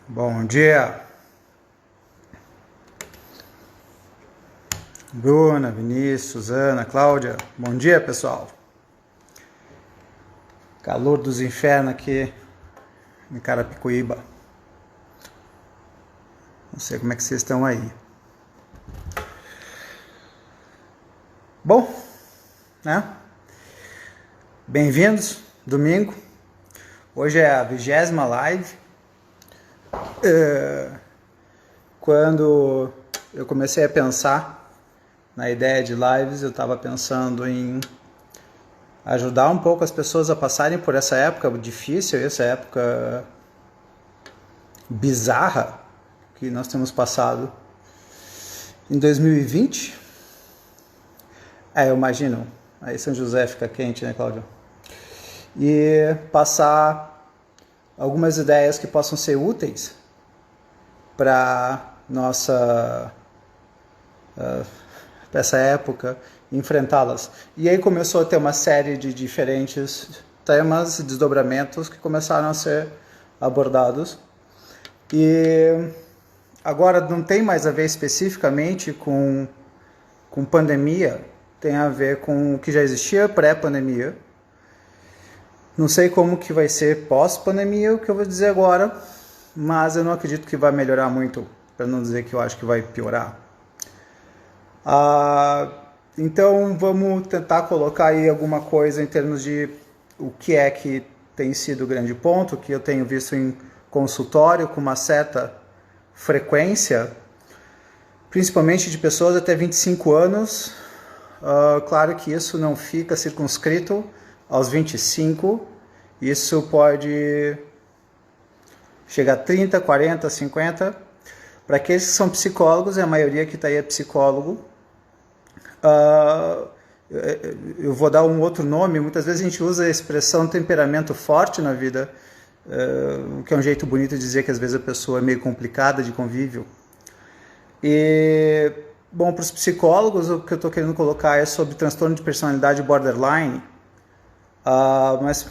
Bom dia, Bruna, Vinícius, Suzana, Cláudia. Bom dia, pessoal. Calor dos infernos aqui em Carapicuíba. Não sei como é que vocês estão aí. Bom, né? Bem-vindos, domingo. Hoje é a 20ª live. Quando eu comecei a pensar na ideia de lives, eu estava pensando em ajudar um pouco as pessoas a passarem por essa época difícil, essa época bizarra que nós temos passado em 2020. Eu imagino, aí São José fica quente, né, Cláudio? E passar algumas ideias que possam ser úteis para nossa para essa época, enfrentá-las. E aí começou a ter uma série de diferentes temas e desdobramentos que começaram a ser abordados. E agora não tem mais a ver especificamente com pandemia, tem a ver com o que já existia pré-pandemia. Não sei como que vai ser pós-pandemia, o que eu vou dizer agora, mas eu não acredito que vai melhorar muito, para não dizer que eu acho que vai piorar. Então vamos tentar colocar aí alguma coisa em termos de o que é que tem sido o grande ponto, que eu tenho visto em consultório com uma certa frequência, principalmente de pessoas até 25 anos. Claro que isso não fica circunscrito aos 25, isso pode chegar a 30, 40, 50. Para aqueles que são psicólogos, e a maioria que está aí é psicólogo, eu vou dar um outro nome. Muitas vezes a gente usa a expressão temperamento forte na vida, que é um jeito bonito de dizer que às vezes a pessoa é meio complicada de convívio. E, bom, para os psicólogos, o que eu estou querendo colocar é sobre transtorno de personalidade borderline, mas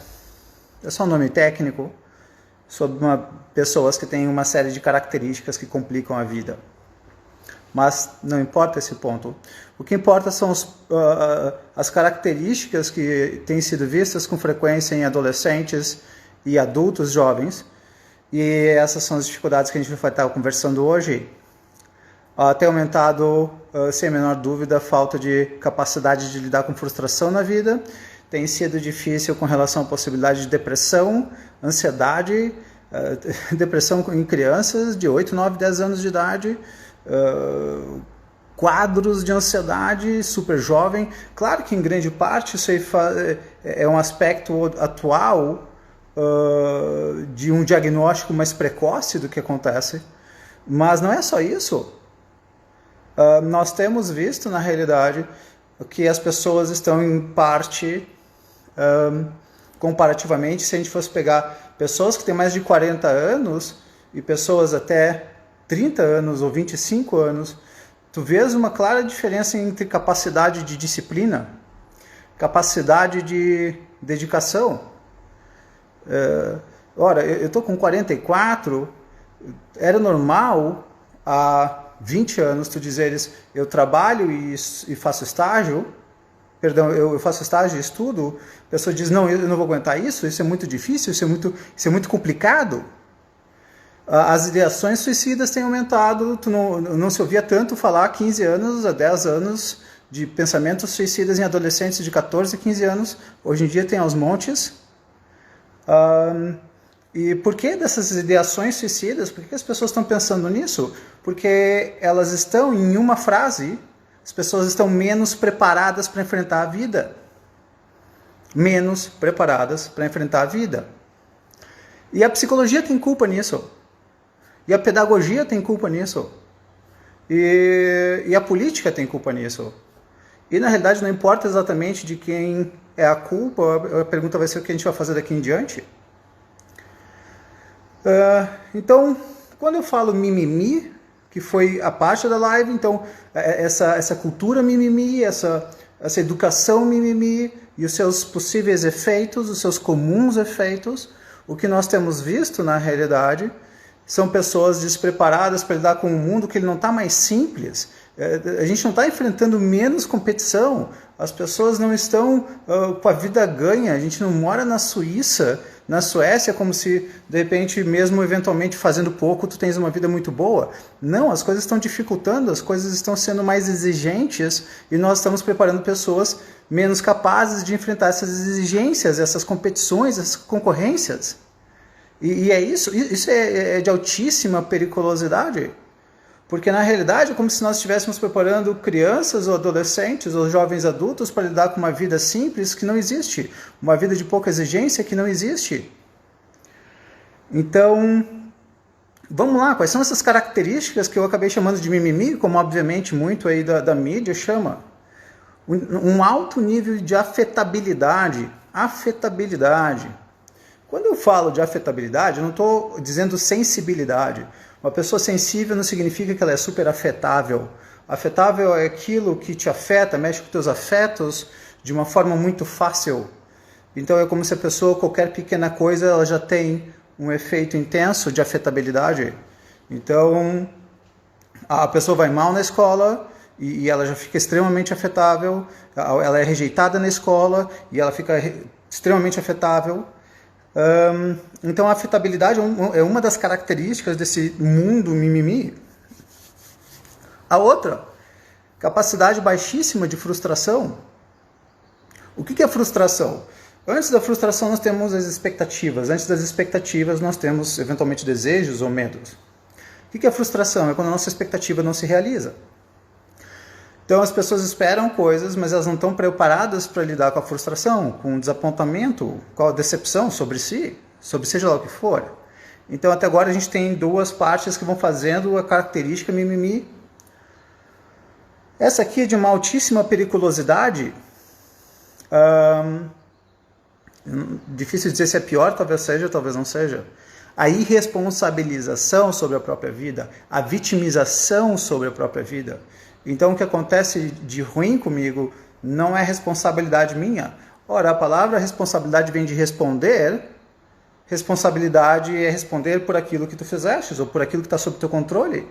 é só um nome técnico, sobre pessoas que têm uma série de características que complicam a vida. Mas não importa esse ponto. O que importa são as características que têm sido vistas com frequência em adolescentes e adultos jovens. E essas são as dificuldades que a gente vai estar conversando hoje. Tem aumentado, sem a menor dúvida, a falta de capacidade de lidar com frustração na vida. Tem sido difícil com relação à possibilidade de depressão, ansiedade, depressão em crianças de 8, 9, 10 anos de idade, quadros de ansiedade super jovem. Claro que em grande parte isso aí é um aspecto atual de um diagnóstico mais precoce do que acontece, mas não é só isso. Nós temos visto na realidade que as pessoas estão em parte, comparativamente, se a gente fosse pegar pessoas que têm mais de 40 anos e pessoas até 30 anos ou 25 anos, tu vês uma clara diferença entre capacidade de disciplina, capacidade de dedicação. Ora, eu estou com 44, era normal há 20 anos tu dizeres, eu trabalho e faço estágio, eu faço estágio e estudo, a pessoa diz, não, eu não vou aguentar isso é muito difícil, isso é muito complicado. As ideações suicidas têm aumentado, tu não se ouvia tanto falar há 15 anos, há 10 anos, de pensamentos suicidas em adolescentes de 14, 15 anos, hoje em dia tem aos montes. E por que dessas ideações suicidas? Por que as pessoas estão pensando nisso? Porque elas estão em uma frase, as pessoas estão menos preparadas para enfrentar a vida. Menos preparadas para enfrentar a vida. E a psicologia tem culpa nisso. E a pedagogia tem culpa nisso. E a política tem culpa nisso. E na realidade não importa exatamente de quem É a culpa? A pergunta vai ser o que a gente vai fazer daqui em diante. Então, quando eu falo mimimi, que foi a parte da live, então essa cultura mimimi, essa educação mimimi e os seus possíveis efeitos, os seus comuns efeitos, o que nós temos visto na realidade são pessoas despreparadas para lidar com um mundo que ele não está mais simples. A gente não está enfrentando menos competição, as pessoas não estão com a vida ganha, a gente não mora na Suíça, na Suécia, como se, de repente, mesmo eventualmente fazendo pouco, tu tens uma vida muito boa. Não, as coisas estão dificultando, as coisas estão sendo mais exigentes e nós estamos preparando pessoas menos capazes de enfrentar essas exigências, essas competições, essas concorrências. E é isso é de altíssima periculosidade. Porque na realidade é como se nós estivéssemos preparando crianças ou adolescentes ou jovens adultos para lidar com uma vida simples que não existe, uma vida de pouca exigência que não existe. Então, vamos lá, quais são essas características que eu acabei chamando de mimimi, como obviamente muito aí da mídia chama? Um alto nível de afetabilidade. Quando eu falo de afetabilidade, eu não estou dizendo sensibilidade. Uma pessoa sensível não significa que ela é super afetável. Afetável é aquilo que te afeta, mexe com teus afetos de uma forma muito fácil. Então é como se a pessoa, qualquer pequena coisa, ela já tem um efeito intenso de afetabilidade. Então a pessoa vai mal na escola e ela já fica extremamente afetável. Ela é rejeitada na escola e ela fica extremamente afetável. Então a afetabilidade é uma das características desse mundo mimimi. A outra, capacidade baixíssima de frustração. O que é frustração? Antes da frustração nós temos as expectativas. Antes das expectativas nós temos eventualmente desejos ou medos. O que é frustração? É quando a nossa expectativa não se realiza. Então as pessoas esperam coisas, mas elas não estão preparadas para lidar com a frustração, com o desapontamento, com a decepção sobre si, sobre seja lá o que for. Então até agora a gente tem duas partes que vão fazendo a característica mimimi. Essa aqui é de uma altíssima periculosidade. Difícil dizer se é pior, talvez seja, talvez não seja. A irresponsabilização sobre a própria vida, a vitimização sobre a própria vida. Então o que acontece de ruim comigo não é responsabilidade minha. Ora, a palavra responsabilidade vem de responder. Responsabilidade é responder por aquilo que tu fizestes ou por aquilo que está sob teu controle.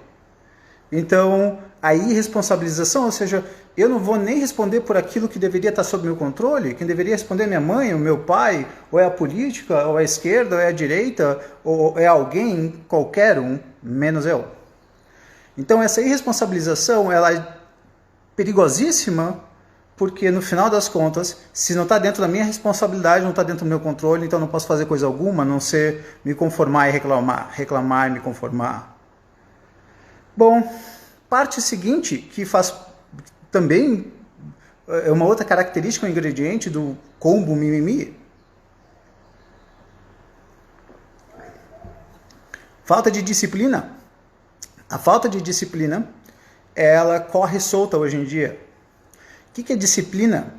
Então, a irresponsabilização, ou seja, eu não vou nem responder por aquilo que deveria estar sob meu controle. Quem deveria responder é minha mãe, o meu pai, ou é a política, ou é a esquerda, ou é a direita, ou é alguém, qualquer um, menos eu. Então essa irresponsabilização ela é perigosíssima porque no final das contas, se não está dentro da minha responsabilidade, não está dentro do meu controle, então não posso fazer coisa alguma, a não ser me conformar e reclamar e me conformar. Bom, parte seguinte, que faz também, é uma outra característica, um ingrediente do combo mimimi. Falta de disciplina. A falta de disciplina, ela corre solta hoje em dia. O que é disciplina?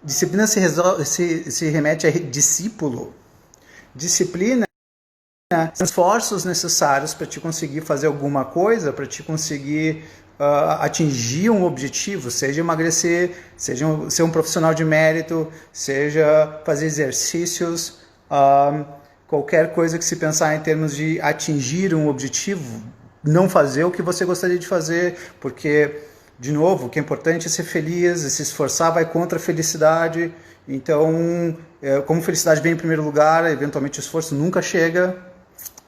Disciplina se remete a discípulo. Disciplina são esforços necessários para te conseguir fazer alguma coisa, para te conseguir atingir um objetivo, seja emagrecer, seja ser um profissional de mérito, seja fazer exercícios, qualquer coisa que se pensar em termos de atingir um objetivo, não fazer o que você gostaria de fazer, porque, de novo, o que é importante é ser feliz, e se esforçar vai contra a felicidade. Então, como felicidade vem em primeiro lugar, eventualmente o esforço nunca chega.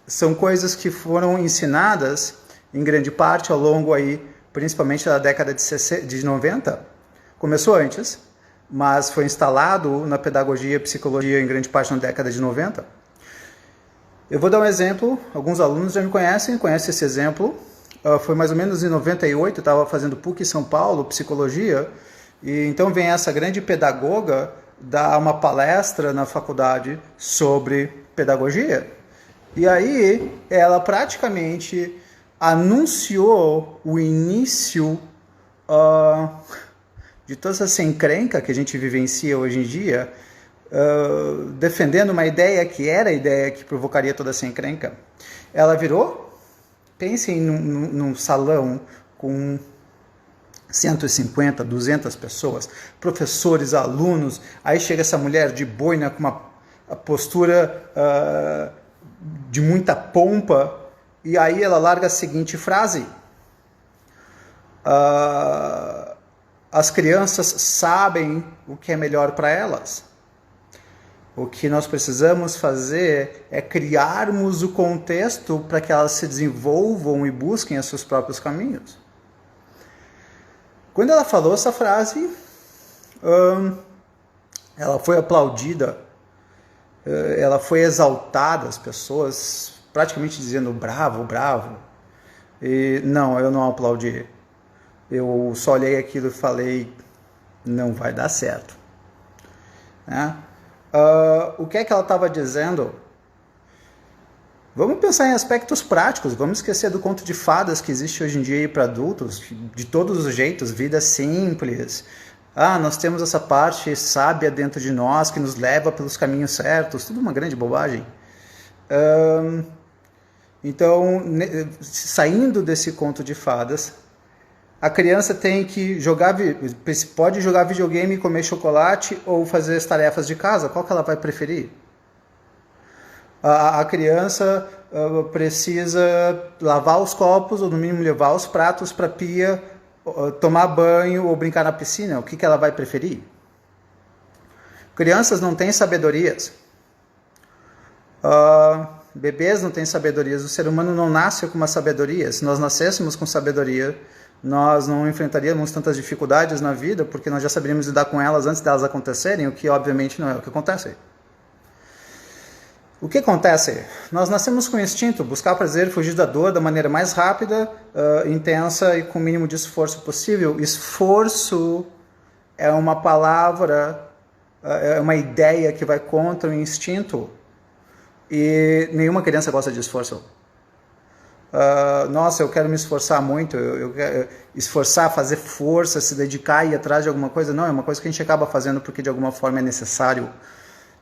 São coisas que foram ensinadas, em grande parte, ao longo aí, principalmente da década de 90. Começou antes, mas foi instalado na pedagogia e psicologia em grande parte na década de 90. Eu vou dar um exemplo, alguns alunos já me conhecem esse exemplo. Foi mais ou menos em 98, eu estava fazendo PUC em São Paulo, psicologia, e então vem essa grande pedagoga dar uma palestra na faculdade sobre pedagogia. E aí ela praticamente anunciou o início de toda essa encrenca que a gente vivencia hoje em dia, defendendo uma ideia que era a ideia que provocaria toda essa encrenca. Ela virou, pensem num salão com 150, 200 pessoas, professores, alunos, aí chega essa mulher de boina com uma postura de muita pompa, e aí ela larga a seguinte frase: as crianças sabem o que é melhor para elas. O que nós precisamos fazer é criarmos o contexto para que elas se desenvolvam e busquem os seus próprios caminhos. Quando ela falou essa frase, ela foi aplaudida, ela foi exaltada, as pessoas praticamente dizendo bravo, bravo. E não, eu não aplaudi. Eu só olhei aquilo e falei, não vai dar certo. Né? O que é que ela estava dizendo? Vamos pensar em aspectos práticos, vamos esquecer do conto de fadas que existe hoje em dia para adultos, de todos os jeitos, vida simples. Nós temos essa parte sábia dentro de nós que nos leva pelos caminhos certos, tudo uma grande bobagem. Então, saindo desse conto de fadas, a criança tem que pode jogar videogame, comer chocolate ou fazer as tarefas de casa. Qual que ela vai preferir? A criança precisa lavar os copos ou no mínimo levar os pratos para a pia, tomar banho ou brincar na piscina. O que ela vai preferir? Crianças não têm sabedorias. Bebês não têm sabedorias. O ser humano não nasce com uma sabedoria. Se nós nascêssemos com sabedoria, nós não enfrentaríamos tantas dificuldades na vida, porque nós já saberíamos lidar com elas antes delas acontecerem, o que obviamente não é o que acontece. O que acontece? Nós nascemos com o instinto, buscar prazer, fugir da dor da maneira mais rápida, intensa e com o mínimo de esforço possível. Esforço é uma palavra, é uma ideia que vai contra o instinto. E nenhuma criança gosta de esforço. Nossa, eu quero me esforçar muito, eu quero esforçar, fazer força, se dedicar e ir atrás de alguma coisa. Não, é uma coisa que a gente acaba fazendo porque de alguma forma é necessário.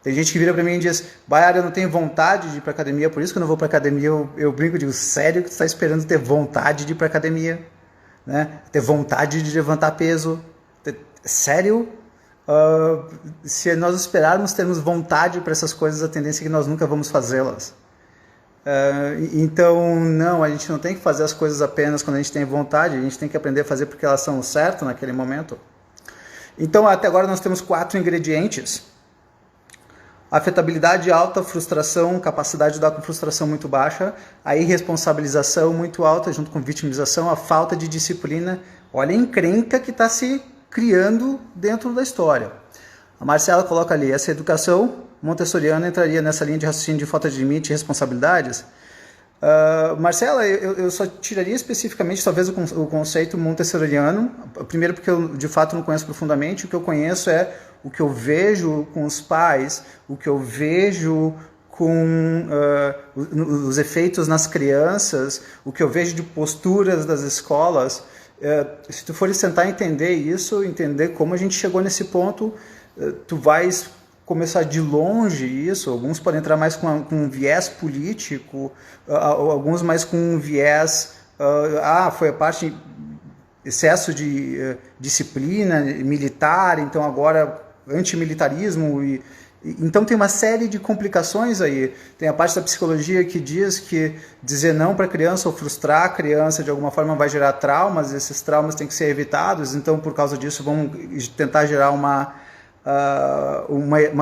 Tem gente que vira pra mim e diz, Baiara, eu não tenho vontade de ir pra academia, por isso que eu não vou pra academia. Eu brinco e digo, sério que tu tá esperando ter vontade de ir pra academia? Né? Ter vontade de levantar peso? Sério? Se nós esperarmos termos vontade para essas coisas, a tendência é que nós nunca vamos fazê-las. Então, não, a gente não tem que fazer as coisas apenas quando a gente tem vontade, a gente tem que aprender a fazer porque elas são certas naquele momento. Então, até agora nós temos 4 ingredientes. Afetabilidade alta, frustração, capacidade de lidar com frustração muito baixa, a irresponsabilização muito alta, junto com vitimização, a falta de disciplina. Olha a encrenca que está se criando dentro da história. A Marcela coloca ali, essa educação montessoriana entraria nessa linha de raciocínio de falta de limite e responsabilidades? Marcela, eu só tiraria especificamente talvez o conceito montessoriano, primeiro porque eu de fato não conheço profundamente, o que eu conheço é o que eu vejo com os pais, o que eu vejo com os efeitos nas crianças, o que eu vejo de posturas das escolas. Se tu fores tentar entender isso, entender como a gente chegou nesse ponto, tu vais começar de longe isso. Alguns podem entrar mais com um viés político, alguns mais com um viés, foi a parte excesso de disciplina militar, então agora antimilitarismo, então tem uma série de complicações aí. Tem a parte da psicologia que diz que dizer não para a criança ou frustrar a criança de alguma forma vai gerar traumas, esses traumas têm que ser evitados, então por causa disso vamos tentar gerar uma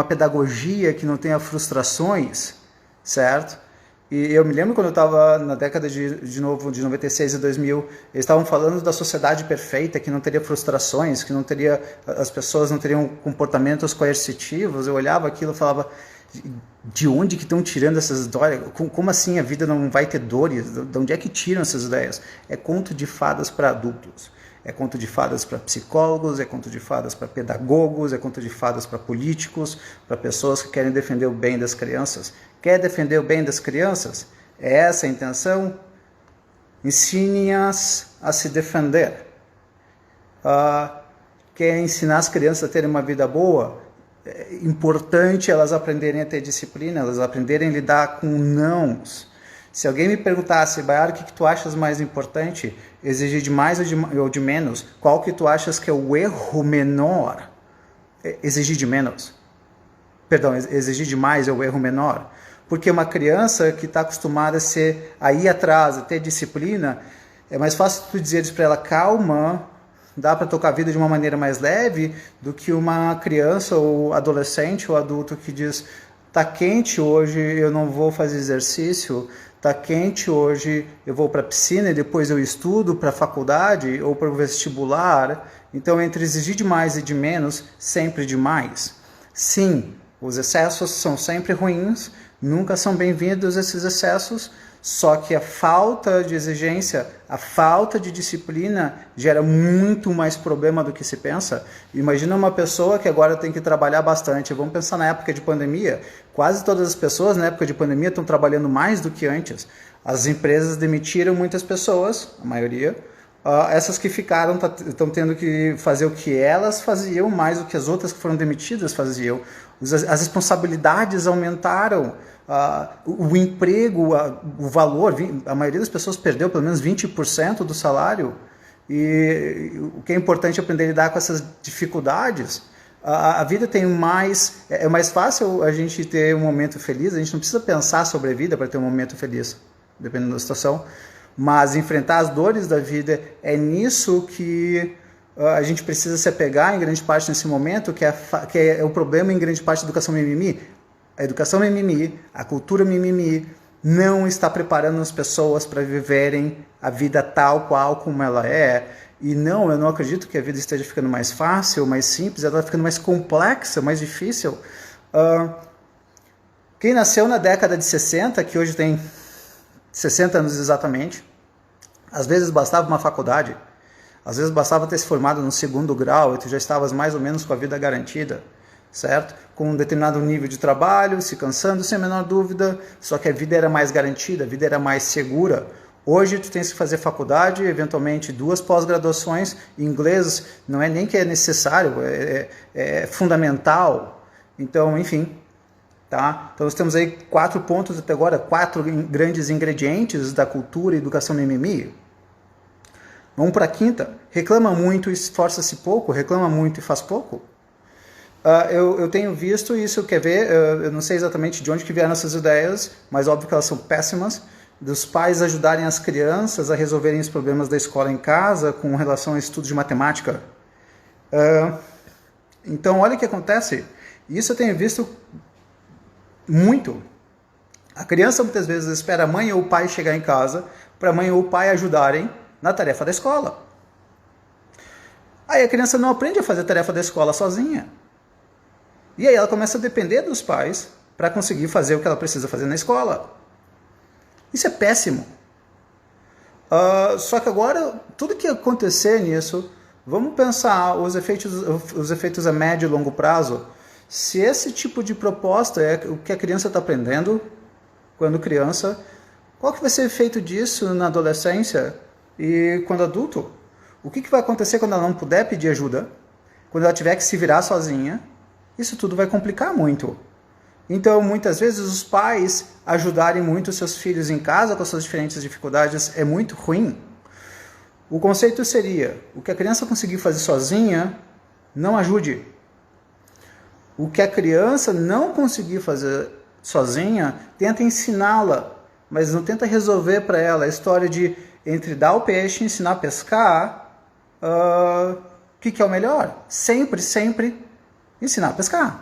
pedagogia que não tenha frustrações, certo? E eu me lembro quando eu estava na década de 96 e 2000, eles estavam falando da sociedade perfeita, que não teria frustrações, que não teria, as pessoas não teriam comportamentos coercitivos. Eu olhava aquilo e falava, de onde que estão tirando essas histórias? Como assim a vida não vai ter dores? De onde é que tiram essas ideias? É conto de fadas para adultos. É conto de fadas para psicólogos, é conto de fadas para pedagogos, é conto de fadas para políticos, para pessoas que querem defender o bem das crianças. Quer defender o bem das crianças? É essa a intenção? Ensine-as a se defender. quer ensinar as crianças a terem uma vida boa, é importante elas aprenderem a ter disciplina, elas aprenderem a lidar com nãos. Se alguém me perguntasse, Baiara, o que tu achas mais importante? Exigir de mais ou de menos? Qual que tu achas que é o erro menor? Exigir de menos. Perdão, exigir de mais é o erro menor. Porque uma criança que está acostumada a ir atrás, a ter disciplina, é mais fácil tu dizer para ela, calma, dá para tocar a vida de uma maneira mais leve, do que uma criança ou adolescente ou adulto que diz, tá quente hoje, eu não vou fazer exercício, tá quente hoje, eu vou para a piscina e depois eu estudo para a faculdade ou para o vestibular. Então, entre exigir de mais e de menos, sempre de mais. Sim, os excessos são sempre ruins, nunca são bem-vindos esses excessos, só que a falta de exigência, a falta de disciplina gera muito mais problema do que se pensa. Imagina uma pessoa que agora tem que trabalhar bastante. Vamos pensar na época de pandemia. Quase todas as pessoas na época de pandemia estão trabalhando mais do que antes. As empresas demitiram muitas pessoas, a maioria. Essas que ficaram estão tendo que fazer o que elas faziam, mais do que as outras que foram demitidas faziam. As responsabilidades aumentaram. O emprego, o valor, a maioria das pessoas perdeu pelo menos 20% do salário. E o que é importante é aprender a lidar com essas dificuldades. A vida tem mais... É mais fácil a gente ter um momento feliz, a gente não precisa pensar sobre a vida para ter um momento feliz, dependendo da situação. Mas enfrentar as dores da vida, é nisso que a gente precisa se apegar em grande parte nesse momento, que é o problema em grande parte da educação mimimi. A educação mimimi, a cultura mimimi, não está preparando as pessoas para viverem a vida tal qual como ela é. E não, eu não acredito que a vida esteja ficando mais fácil, mais simples, ela está ficando mais complexa, mais difícil. Quem nasceu na década de 60, que hoje tem 60 anos exatamente, às vezes bastava uma faculdade, às vezes bastava ter se formado no 2º grau e tu já estavas mais ou menos com a vida garantida, certo? Com um determinado nível de trabalho, se cansando sem a menor dúvida, só que a vida era mais garantida, a vida era mais segura. Hoje tu tens que fazer faculdade, eventualmente 2 pós-graduações, inglês não é nem que é necessário, é fundamental. Então, enfim, tá? Então nós temos aí 4 pontos até agora, 4 grandes ingredientes da cultura e educação mimimi. Vamos para a quinta. Reclama muito e esforça-se pouco, reclama muito e faz pouco. Eu tenho visto isso, quer ver, eu não sei exatamente de onde que vieram essas ideias, mas óbvio que elas são péssimas, dos pais ajudarem as crianças a resolverem os problemas da escola em casa com relação ao estudo de matemática. Então, olha o que acontece. Isso eu tenho visto muito. A criança muitas vezes espera a mãe ou o pai chegar em casa para a mãe ou o pai ajudarem na tarefa da escola. Aí a criança não aprende a fazer a tarefa da escola sozinha. E aí ela começa a depender dos pais para conseguir fazer o que ela precisa fazer na escola. Isso é péssimo. Só que agora, tudo que acontecer nisso, vamos pensar os efeitos a médio e longo prazo. Se esse tipo de proposta é o que a criança está aprendendo quando criança, qual que vai ser o efeito disso na adolescência e quando adulto? O que vai acontecer quando ela não puder pedir ajuda? Quando ela tiver que se virar sozinha? Isso tudo vai complicar muito. Então, muitas vezes, os pais ajudarem muito seus filhos em casa com as suas diferentes dificuldades é muito ruim. O conceito seria, o que a criança conseguir fazer sozinha, não ajude. O que a criança não conseguir fazer sozinha, tenta ensiná-la, mas não tenta resolver para ela a história de entre dar o peixe e ensinar a pescar, o que é o melhor? Sempre ensinar a pescar.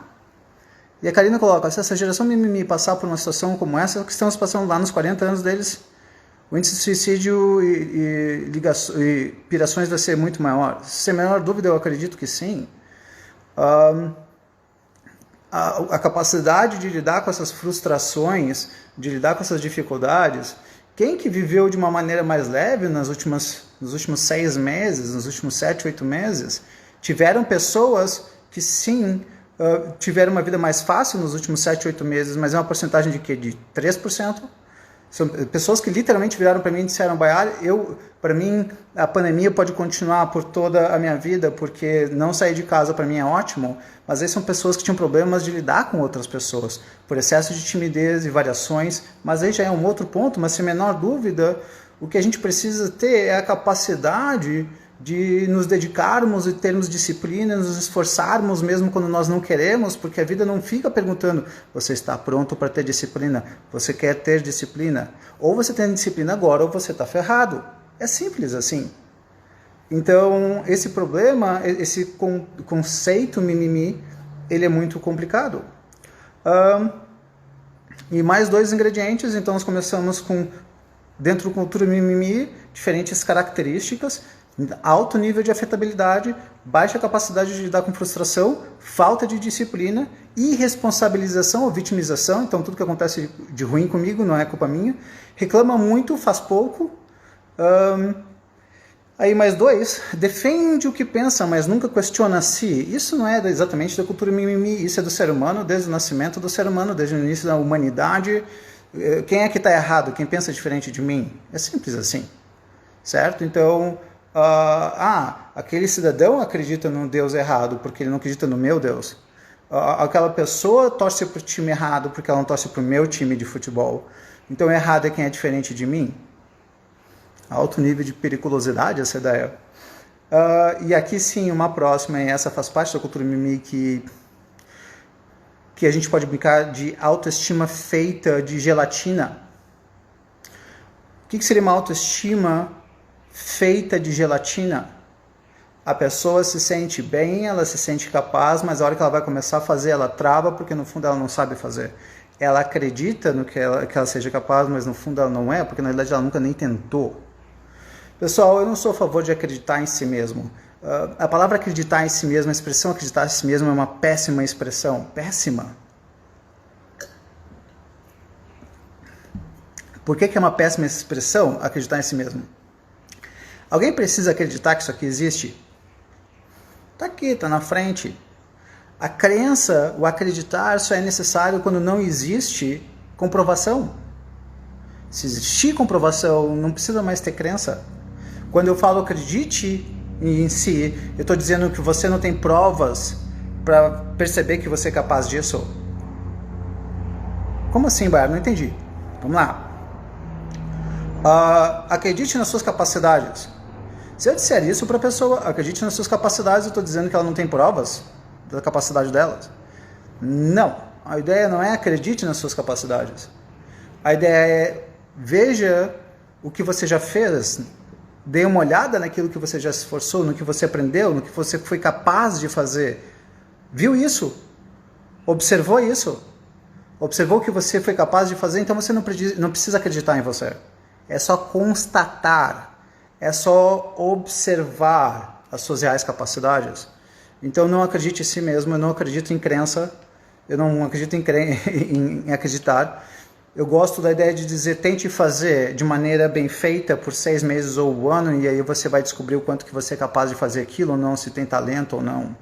E a Karina coloca, se essa geração mimimi passar por uma situação como essa, que estamos passando lá nos 40 anos deles, o índice de suicídio e pirações vai ser muito maior. Sem a menor dúvida, eu acredito que sim. A capacidade de lidar com essas frustrações, de lidar com essas dificuldades, quem que viveu de uma maneira mais leve nos últimos 6 meses, nos últimos 7, 8 meses, tiveram pessoas que sim, tiveram uma vida mais fácil nos últimos 7, 8 meses, mas é uma porcentagem de quê? De 3%? São pessoas que literalmente viraram para mim e disseram, Bayar, para mim a pandemia pode continuar por toda a minha vida, porque não sair de casa para mim é ótimo, mas aí são pessoas que tinham problemas de lidar com outras pessoas, por excesso de timidez e variações, mas aí já é um outro ponto, mas sem a menor dúvida, o que a gente precisa ter é a capacidade de nos dedicarmos e termos disciplina, nos esforçarmos mesmo quando nós não queremos, porque a vida não fica perguntando, você está pronto para ter disciplina? Você quer ter disciplina? Ou você tem disciplina agora ou você está ferrado. É simples assim. Então, esse problema, esse conceito mimimi, ele é muito complicado. E mais 2 ingredientes, então nós começamos com, dentro da cultura mimimi, diferentes características, alto nível de afetabilidade, baixa capacidade de lidar com frustração, falta de disciplina, irresponsabilização ou vitimização, então tudo que acontece de ruim comigo não é culpa minha, reclama muito, faz pouco. Aí mais 2, defende o que pensa, mas nunca questiona a si. Isso não é exatamente da cultura mimimi, isso é do ser humano, desde o nascimento do ser humano, desde o início da humanidade. Quem é que está errado? Quem pensa diferente de mim? É simples assim, certo? Então, aquele cidadão acredita num Deus errado porque ele não acredita no meu Deus. Aquela pessoa torce para o time errado porque ela não torce para o meu time de futebol. Então, errado é quem é diferente de mim. Alto nível de periculosidade essa ideia. E aqui sim, uma próxima, e essa faz parte da cultura mimimi, que a gente pode brincar de autoestima feita de gelatina. O que seria uma autoestima feita de gelatina? A pessoa se sente bem, ela se sente capaz, mas a hora que ela vai começar a fazer, ela trava, porque no fundo ela não sabe fazer. Ela acredita no que ela seja capaz, mas no fundo ela não é, porque na realidade ela nunca nem tentou. Pessoal, eu não sou a favor de acreditar em si mesmo. A palavra acreditar em si mesmo, a expressão acreditar em si mesmo é uma péssima expressão. Péssima. Por que é uma péssima expressão acreditar em si mesmo? Alguém precisa acreditar que isso aqui existe? Está aqui, está na frente. A crença, o acreditar, só é necessário quando não existe comprovação. Se existir comprovação, não precisa mais ter crença. Quando eu falo acredite em si, eu estou dizendo que você não tem provas para perceber que você é capaz disso. Como assim, Bayar? Não entendi. Vamos lá. Acredite nas suas capacidades. Se eu disser isso para a pessoa, acredite nas suas capacidades, eu estou dizendo que ela não tem provas da capacidade delas? Não. A ideia não é acredite nas suas capacidades. A ideia é veja o que você já fez, dê uma olhada naquilo que você já se esforçou, no que você aprendeu, no que você foi capaz de fazer. Viu isso? Observou isso? Observou o que você foi capaz de fazer, então você não precisa acreditar em você. É só constatar, é só observar as suas reais capacidades. Então não acredite em si mesmo, eu não acredito em crença, eu não acredito em acreditar. Eu gosto da ideia de dizer, tente fazer de maneira bem feita por 6 meses ou um ano, e aí você vai descobrir o quanto que você é capaz de fazer aquilo ou não, se tem talento ou não.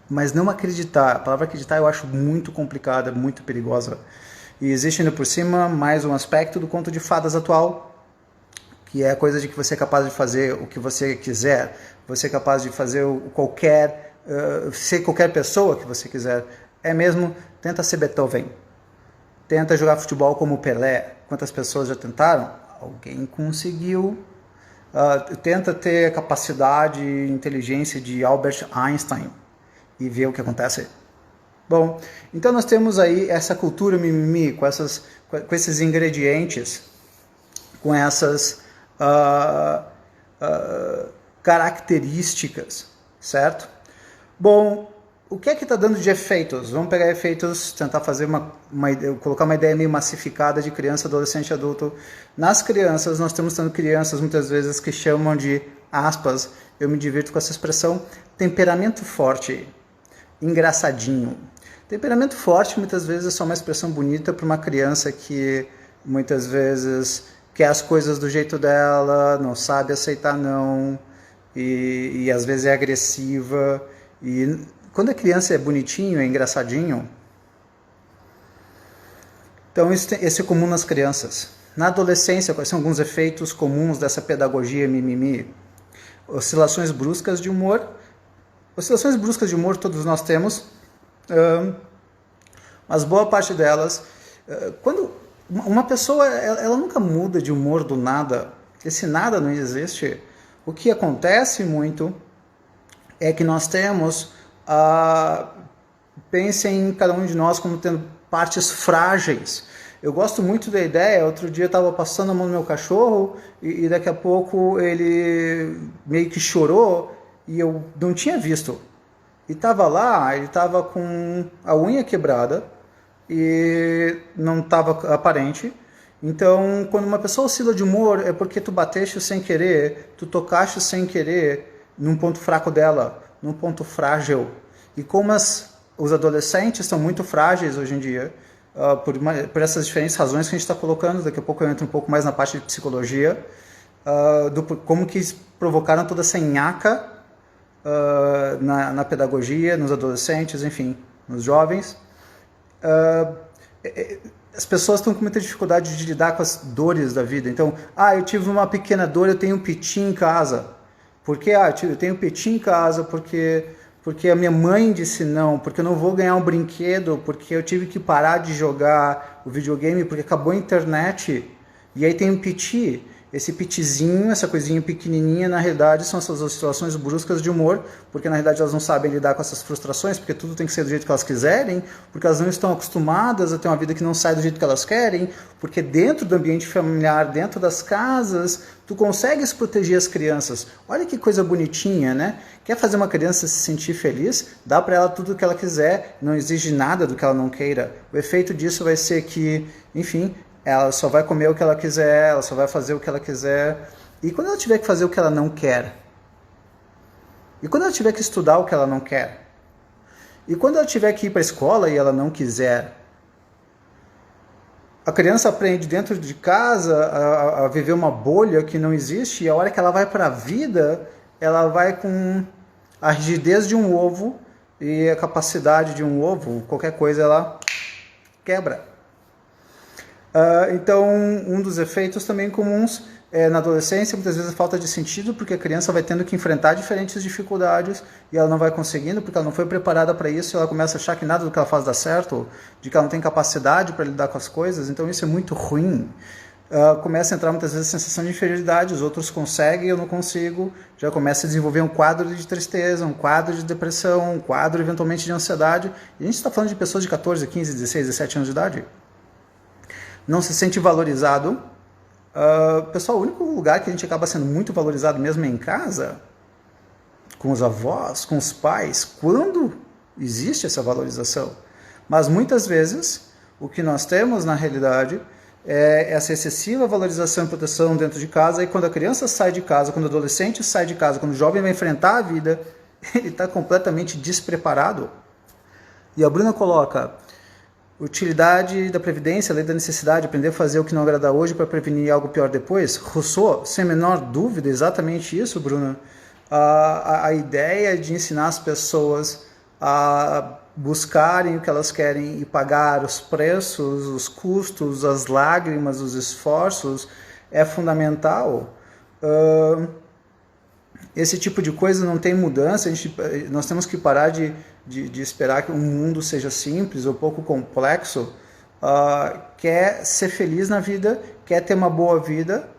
Mas não acreditar, a palavra acreditar eu acho muito complicada, muito perigosa. E existe ainda por cima mais um aspecto do conto de fadas atual, que é a coisa de que você é capaz de fazer o que você quiser, você é capaz de fazer ser qualquer pessoa que você quiser. É mesmo, tenta ser Beethoven. Tenta jogar futebol como Pelé. Quantas pessoas já tentaram? Alguém conseguiu. Tenta ter a capacidade e inteligência de Albert Einstein e ver o que acontece. Bom, então nós temos aí essa cultura mimimi com esses ingredientes, com essas características, certo? Bom, o que é que está dando de efeitos? Vamos pegar efeitos, tentar fazer colocar uma ideia meio massificada de criança, adolescente e adulto. Nas crianças, nós temos crianças muitas vezes que chamam de, aspas, eu me divirto com essa expressão, temperamento forte, engraçadinho. Temperamento forte muitas vezes é só uma expressão bonita para uma criança que muitas vezes quer as coisas do jeito dela, não sabe aceitar não, e às vezes é agressiva. E quando a criança é bonitinho, é engraçadinho, então esse é comum nas crianças. Na adolescência, quais são alguns efeitos comuns dessa pedagogia mimimi? Oscilações bruscas de humor. Oscilações bruscas de humor todos nós temos, mas boa parte delas, quando uma pessoa ela nunca muda de humor do nada, esse nada não existe. O que acontece muito é que nós temos, pensem em cada um de nós como tendo partes frágeis. Eu gosto muito da ideia. Outro dia eu estava passando a mão no meu cachorro e daqui a pouco ele meio que chorou e eu não tinha visto. E estava lá, ele estava com a unha quebrada e não estava aparente. Então, quando uma pessoa oscila de humor, é porque tu bateste sem querer, tu tocaste sem querer num ponto fraco dela, num ponto frágil. E como os adolescentes são muito frágeis hoje em dia, por essas diferentes razões que a gente está colocando, daqui a pouco eu entro um pouco mais na parte de psicologia, como que provocaram toda essa nhaca na pedagogia, nos adolescentes, enfim, nos jovens. As pessoas estão com muita dificuldade de lidar com as dores da vida. Então, eu tive uma pequena dor, eu tenho um piti em casa. Por que? Eu tenho um piti em casa porque a minha mãe disse não, porque eu não vou ganhar um brinquedo, porque eu tive que parar de jogar o videogame, porque acabou a internet. E aí tem um piti. Esse pitizinho, essa coisinha pequenininha, na realidade são essas oscilações bruscas de humor, porque na realidade elas não sabem lidar com essas frustrações, porque tudo tem que ser do jeito que elas quiserem, porque elas não estão acostumadas a ter uma vida que não sai do jeito que elas querem, porque dentro do ambiente familiar, dentro das casas, tu consegues proteger as crianças. Olha que coisa bonitinha, né? Quer fazer uma criança se sentir feliz? Dá para ela tudo o que ela quiser, não exige nada do que ela não queira. O efeito disso vai ser que, enfim, ela só vai comer o que ela quiser, ela só vai fazer o que ela quiser. E quando ela tiver que fazer o que ela não quer? E quando ela tiver que estudar o que ela não quer? E quando ela tiver que ir para a escola e ela não quiser? A criança aprende dentro de casa a viver uma bolha que não existe, e a hora que ela vai para a vida, ela vai com a rigidez de um ovo e a capacidade de um ovo, qualquer coisa, ela quebra. Então, um dos efeitos também comuns na adolescência, muitas vezes a falta de sentido, porque a criança vai tendo que enfrentar diferentes dificuldades e ela não vai conseguindo, porque ela não foi preparada para isso, e ela começa a achar que nada do que ela faz dá certo, de que ela não tem capacidade para lidar com as coisas. Então isso é muito ruim. Começa a entrar muitas vezes a sensação de inferioridade, os outros conseguem, eu não consigo. Já começa a desenvolver um quadro de tristeza, um quadro de depressão, um quadro eventualmente de ansiedade. E a gente está falando de pessoas de 14, 15, 16, 17 anos de idade. Não se sente valorizado. Pessoal, o único lugar que a gente acaba sendo muito valorizado mesmo é em casa, com os avós, com os pais, quando existe essa valorização. Mas muitas vezes, o que nós temos na realidade é essa excessiva valorização e proteção dentro de casa, e quando a criança sai de casa, quando o adolescente sai de casa, quando o jovem vai enfrentar a vida, ele está completamente despreparado. E a Bruna coloca: utilidade da previdência, lei da necessidade, aprender a fazer o que não agrada hoje para prevenir algo pior depois. Rousseau, sem a menor dúvida, exatamente isso, Bruna. A ideia de ensinar as pessoas a buscarem o que elas querem e pagar os preços, os custos, as lágrimas, os esforços, é fundamental. Esse tipo de coisa não tem mudança. Nós temos que parar de esperar que um mundo seja simples ou pouco complexo. Quer ser feliz na vida, quer ter uma boa vida,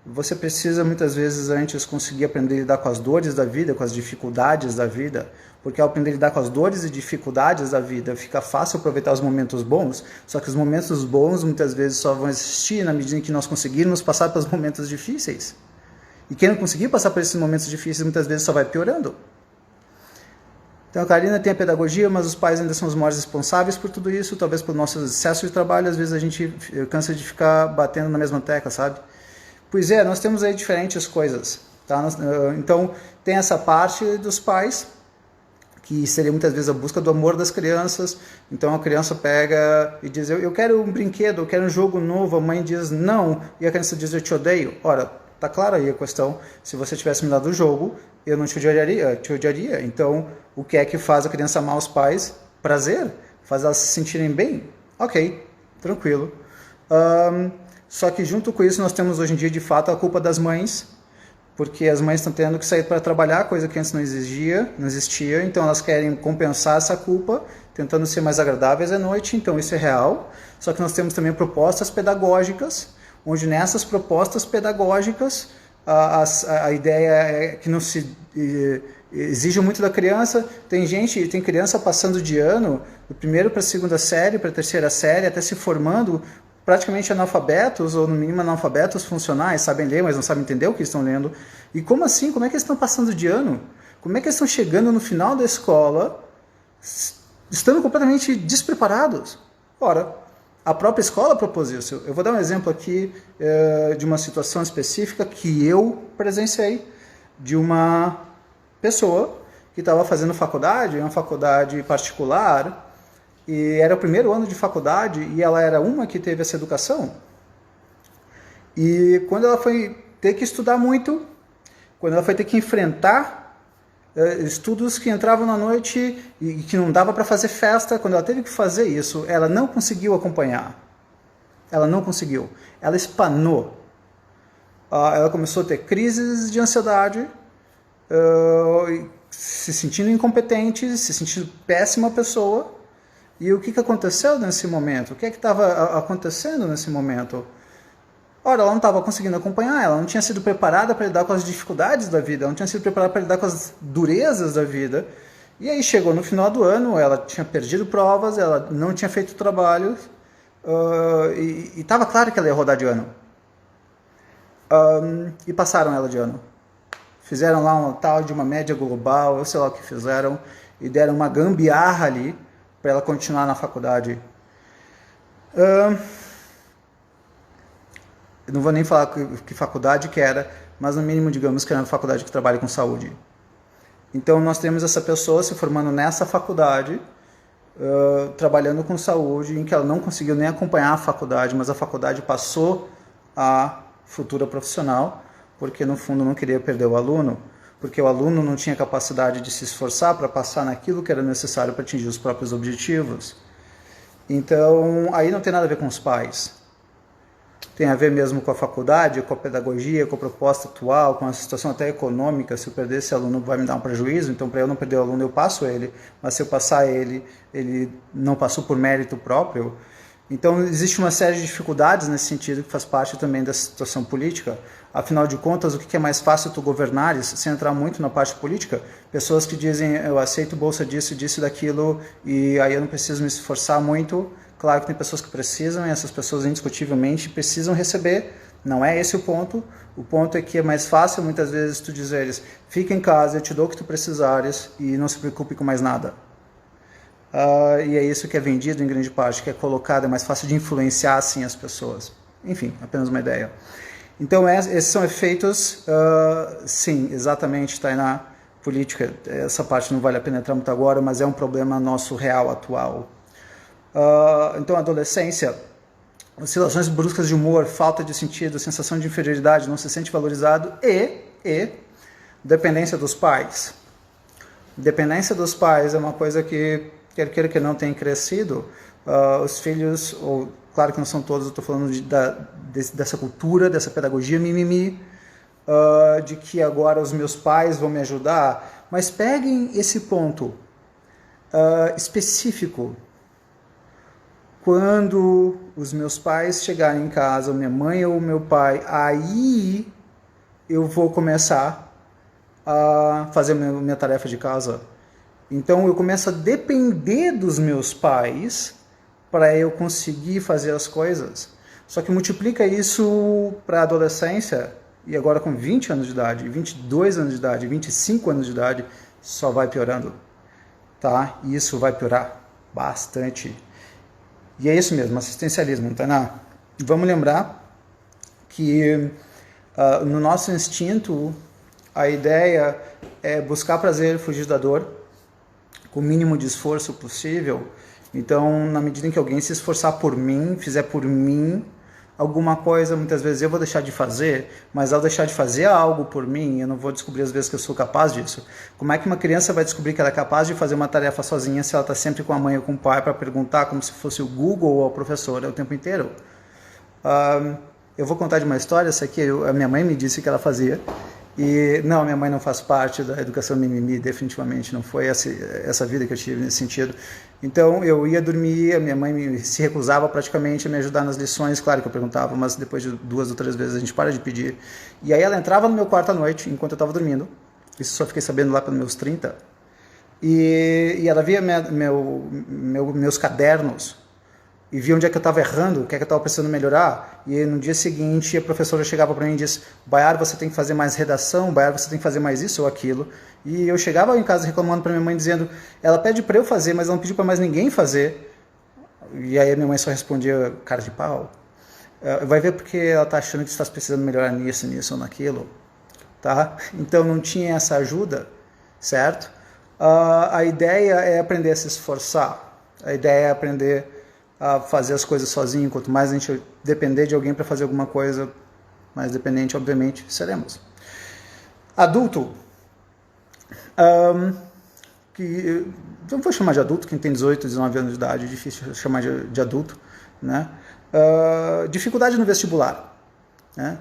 você precisa muitas vezes antes conseguir aprender a lidar com as dores da vida, com as dificuldades da vida, porque ao aprender a lidar com as dores e dificuldades da vida, fica fácil aproveitar os momentos bons, só que os momentos bons muitas vezes só vão existir na medida em que nós conseguirmos passar pelos momentos difíceis. E quem não conseguir passar por esses momentos difíceis muitas vezes só vai piorando. Então a Karina tem a pedagogia, mas os pais ainda são os maiores responsáveis por tudo isso, talvez pelo nosso excesso de trabalho. Às vezes a gente cansa de ficar batendo na mesma tecla, sabe? Pois é, nós temos aí diferentes coisas, tá? Então tem essa parte dos pais, que seria muitas vezes a busca do amor das crianças. Então a criança pega e diz: eu quero um brinquedo, eu quero um jogo novo. A mãe diz não, e a criança diz: eu te odeio. Ora, tá claro aí a questão. Se você tivesse me dado o jogo, eu não te odiaria. Então, o que é que faz a criança amar os pais? Prazer. Faz elas se sentirem bem. Ok, tranquilo. Só que junto com isso nós temos hoje em dia de fato a culpa das mães, porque as mães estão tendo que sair para trabalhar, coisa que antes não existia, então elas querem compensar essa culpa, tentando ser mais agradáveis à noite, então isso é real. Só que nós temos também propostas pedagógicas, onde nessas propostas pedagógicas a ideia é que não se exige muito da criança. Tem criança passando de ano, do primeiro para a segunda série, para a terceira série, até se formando, praticamente analfabetos, ou no mínimo analfabetos funcionais, sabem ler, mas não sabem entender o que estão lendo. E como assim? Como é que eles estão passando de ano? Como é que eles estão chegando no final da escola, estando completamente despreparados? Ora, a própria escola propôs isso. Eu vou dar um exemplo aqui de uma situação específica que eu presenciei, de uma pessoa que estava fazendo faculdade, uma faculdade particular, e era o primeiro ano de faculdade, e ela era uma que teve essa educação. E quando ela foi ter que estudar muito, quando ela foi ter que enfrentar estudos que entravam na noite e que não dava para fazer festa, quando ela teve que fazer isso, ela não conseguiu acompanhar. Ela não conseguiu. Ela espanou. Ela começou a ter crises de ansiedade, se sentindo incompetente, se sentindo péssima pessoa. E o que aconteceu nesse momento? O que estava acontecendo nesse momento? Ora, ela não estava conseguindo acompanhar, ela não tinha sido preparada para lidar com as dificuldades da vida, ela não tinha sido preparada para lidar com as durezas da vida. E aí chegou no final do ano, ela tinha perdido provas, ela não tinha feito trabalhos, e estava claro que ela ia rodar de ano. E passaram ela de ano. Fizeram lá um tal de uma média global, eu sei lá o que fizeram, e deram uma gambiarra ali para ela continuar na faculdade. Eu não vou nem falar que faculdade que era, mas no mínimo digamos que era uma faculdade que trabalha com saúde. Então nós temos essa pessoa se formando nessa faculdade, trabalhando com saúde, em que ela não conseguiu nem acompanhar a faculdade, mas a faculdade passou a futura profissional, porque no fundo não queria perder o aluno, porque o aluno não tinha capacidade de se esforçar para passar naquilo que era necessário para atingir os próprios objetivos. Então, aí não tem nada a ver com os pais. Tem a ver mesmo com a faculdade, com a pedagogia, com a proposta atual, com a situação até econômica. Se eu perder esse aluno vai me dar um prejuízo, então para eu não perder o aluno eu passo ele, mas se eu passar ele não passou por mérito próprio. Então existe uma série de dificuldades nesse sentido que faz parte também da situação política. Afinal de contas, o que é mais fácil tu governares, sem entrar muito na parte política? Pessoas que dizem, eu aceito bolsa disso, disso, daquilo, e aí eu não preciso me esforçar muito. Claro que tem pessoas que precisam, e essas pessoas indiscutivelmente precisam receber. Não é esse o ponto. O ponto é que é mais fácil, muitas vezes, tu dizeres, fica em casa, eu te dou o que tu precisares, e não se preocupe com mais nada. E é isso que é vendido em grande parte, que é colocado, é mais fácil de influenciar assim as pessoas. Enfim, apenas uma ideia. Então esses são efeitos, sim, exatamente, está aí na política, essa parte não vale a pena entrar muito agora, mas é um problema nosso real, atual. Então a adolescência, oscilações bruscas de humor, falta de sentido, sensação de inferioridade, não se sente valorizado e dependência dos pais. Dependência dos pais é uma coisa que quer queira que não tenha crescido, os filhos, ou claro que não são todos, eu estou falando dessa cultura, dessa pedagogia mimimi, de que agora os meus pais vão me ajudar, mas peguem esse ponto específico. Quando os meus pais chegarem em casa, minha mãe ou meu pai, aí eu vou começar a fazer minha tarefa de casa. Então eu começo a depender dos meus pais para eu conseguir fazer as coisas. Só que multiplica isso para a adolescência, e agora com 20 anos de idade, 22 anos de idade, 25 anos de idade, só vai piorando. Tá? E isso vai piorar bastante. E é isso mesmo, assistencialismo, Tainá. Vamos lembrar que no nosso instinto, a ideia é buscar prazer, fugir da dor, com o mínimo de esforço possível. Então, na medida em que alguém se esforçar por mim, fizer por mim alguma coisa, muitas vezes eu vou deixar de fazer, mas ao deixar de fazer algo por mim, eu não vou descobrir as vezes que eu sou capaz disso. Como é que uma criança vai descobrir que ela é capaz de fazer uma tarefa sozinha se ela está sempre com a mãe ou com o pai para perguntar como se fosse o Google ou a professora o tempo inteiro? Eu vou contar de uma história, essa aqui a minha mãe me disse que ela fazia. E não, minha mãe não faz parte da educação mimimi, definitivamente não foi essa vida que eu tive nesse sentido. Então eu ia dormir, a minha mãe se recusava praticamente a me ajudar nas lições, claro que eu perguntava, mas depois de 2 ou 3 vezes a gente para de pedir. E aí ela entrava no meu quarto à noite, enquanto eu estava dormindo, isso só fiquei sabendo lá pelos meus 30, e ela via meus cadernos, e via onde é que eu estava errando, o que é que eu estava precisando melhorar, e aí, no dia seguinte a professora chegava para mim e disse: Baiar, você tem que fazer mais redação, Baiar, você tem que fazer mais isso ou aquilo. E eu chegava em casa reclamando para minha mãe, dizendo: ela pede para eu fazer, mas ela não pediu para mais ninguém fazer. E aí a minha mãe só respondia: cara de pau, vai ver porque ela está achando que você está precisando melhorar nisso ou naquilo, tá? Então não tinha essa ajuda, certo? A ideia é aprender a se esforçar, a ideia é aprender a fazer as coisas sozinho. Quanto mais a gente depender de alguém para fazer alguma coisa, mais dependente, obviamente, seremos. Adulto, que eu vou chamar de adulto, quem tem 18, 19 anos de idade, é difícil chamar de adulto, né? Dificuldade no vestibular, né?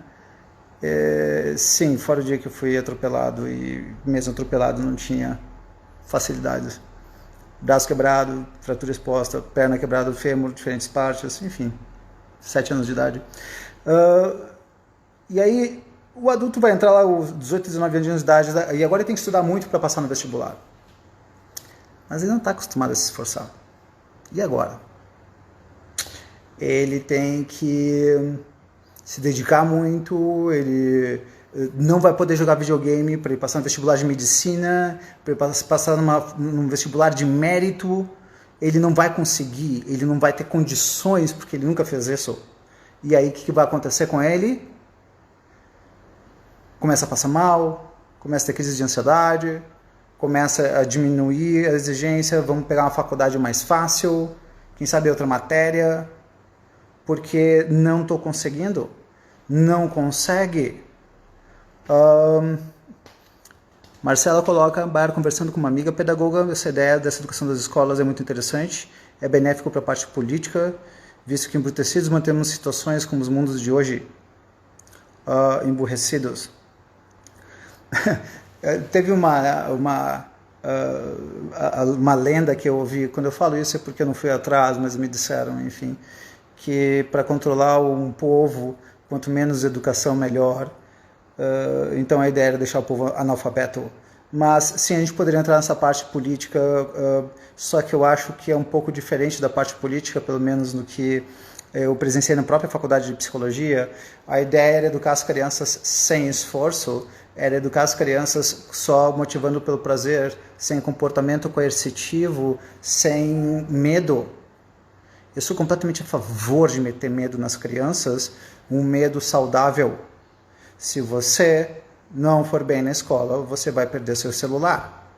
Sim, fora o dia que eu fui atropelado, e mesmo atropelado não tinha facilidades. Braço quebrado, fratura exposta, perna quebrada, fêmur, diferentes partes, enfim, 7 anos de idade. E aí o adulto vai entrar lá aos 18, 19 anos de idade, e agora ele tem que estudar muito para passar no vestibular. Mas ele não está acostumado a se esforçar. E agora? Ele tem que se dedicar muito, ele não vai poder jogar videogame para ele passar no vestibular de medicina, para ele passar num vestibular de mérito. Ele não vai conseguir, ele não vai ter condições, porque ele nunca fez isso. E aí o que vai acontecer com ele? Começa a passar mal, começa a ter crise de ansiedade, começa a diminuir a exigência, vamos pegar uma faculdade mais fácil, quem sabe outra matéria, porque não estou conseguindo, não consegue. Marcela coloca: Baiar, conversando com uma amiga pedagoga, essa ideia dessa educação das escolas é muito interessante, é benéfico para a parte política, visto que embrutecidos mantemos situações como os mundos de hoje emburrecidos. Teve uma lenda que eu ouvi, quando eu falo isso é porque eu não fui atrás, mas me disseram, enfim, que para controlar um povo, quanto menos educação, melhor. Então a ideia era deixar o povo analfabeto. Mas sim, a gente poderia entrar nessa parte política, só que eu acho que é um pouco diferente da parte política, pelo menos no que eu presenciei na própria faculdade de psicologia. A ideia era educar as crianças sem esforço, era educar as crianças só motivando pelo prazer, sem comportamento coercitivo, sem medo. Eu sou completamente a favor de meter medo nas crianças, um medo saudável. Se você não for bem na escola, você vai perder seu celular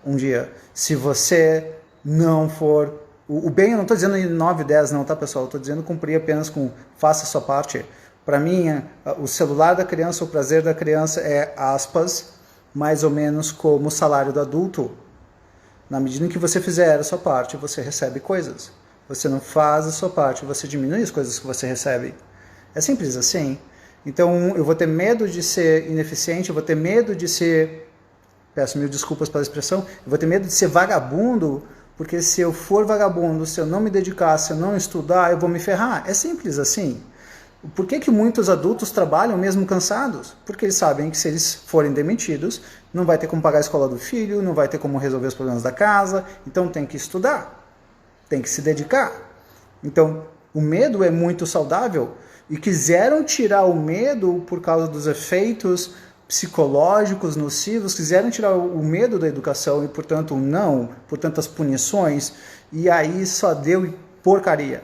um dia. Se você não for... O bem, eu não estou dizendo em 9, 10 não, tá, pessoal? Eu estou dizendo cumprir apenas com faça a sua parte. Para mim, o celular da criança, o prazer da criança é, aspas, mais ou menos como o salário do adulto. Na medida em que você fizer a sua parte, você recebe coisas. Você não faz a sua parte, você diminui as coisas que você recebe. É simples assim. Então, eu vou ter medo de ser ineficiente, eu vou ter medo de ser, peço mil desculpas pela expressão, eu vou ter medo de ser vagabundo, porque se eu for vagabundo, se eu não me dedicar, se eu não estudar, eu vou me ferrar. É simples assim. Por que muitos adultos trabalham mesmo cansados? Porque eles sabem que se eles forem demitidos, não vai ter como pagar a escola do filho, não vai ter como resolver os problemas da casa, então tem que estudar, tem que se dedicar. Então, o medo é muito saudável. E quiseram tirar o medo por causa dos efeitos psicológicos nocivos, quiseram tirar o medo da educação e, portanto, portanto, as punições, e aí só deu porcaria,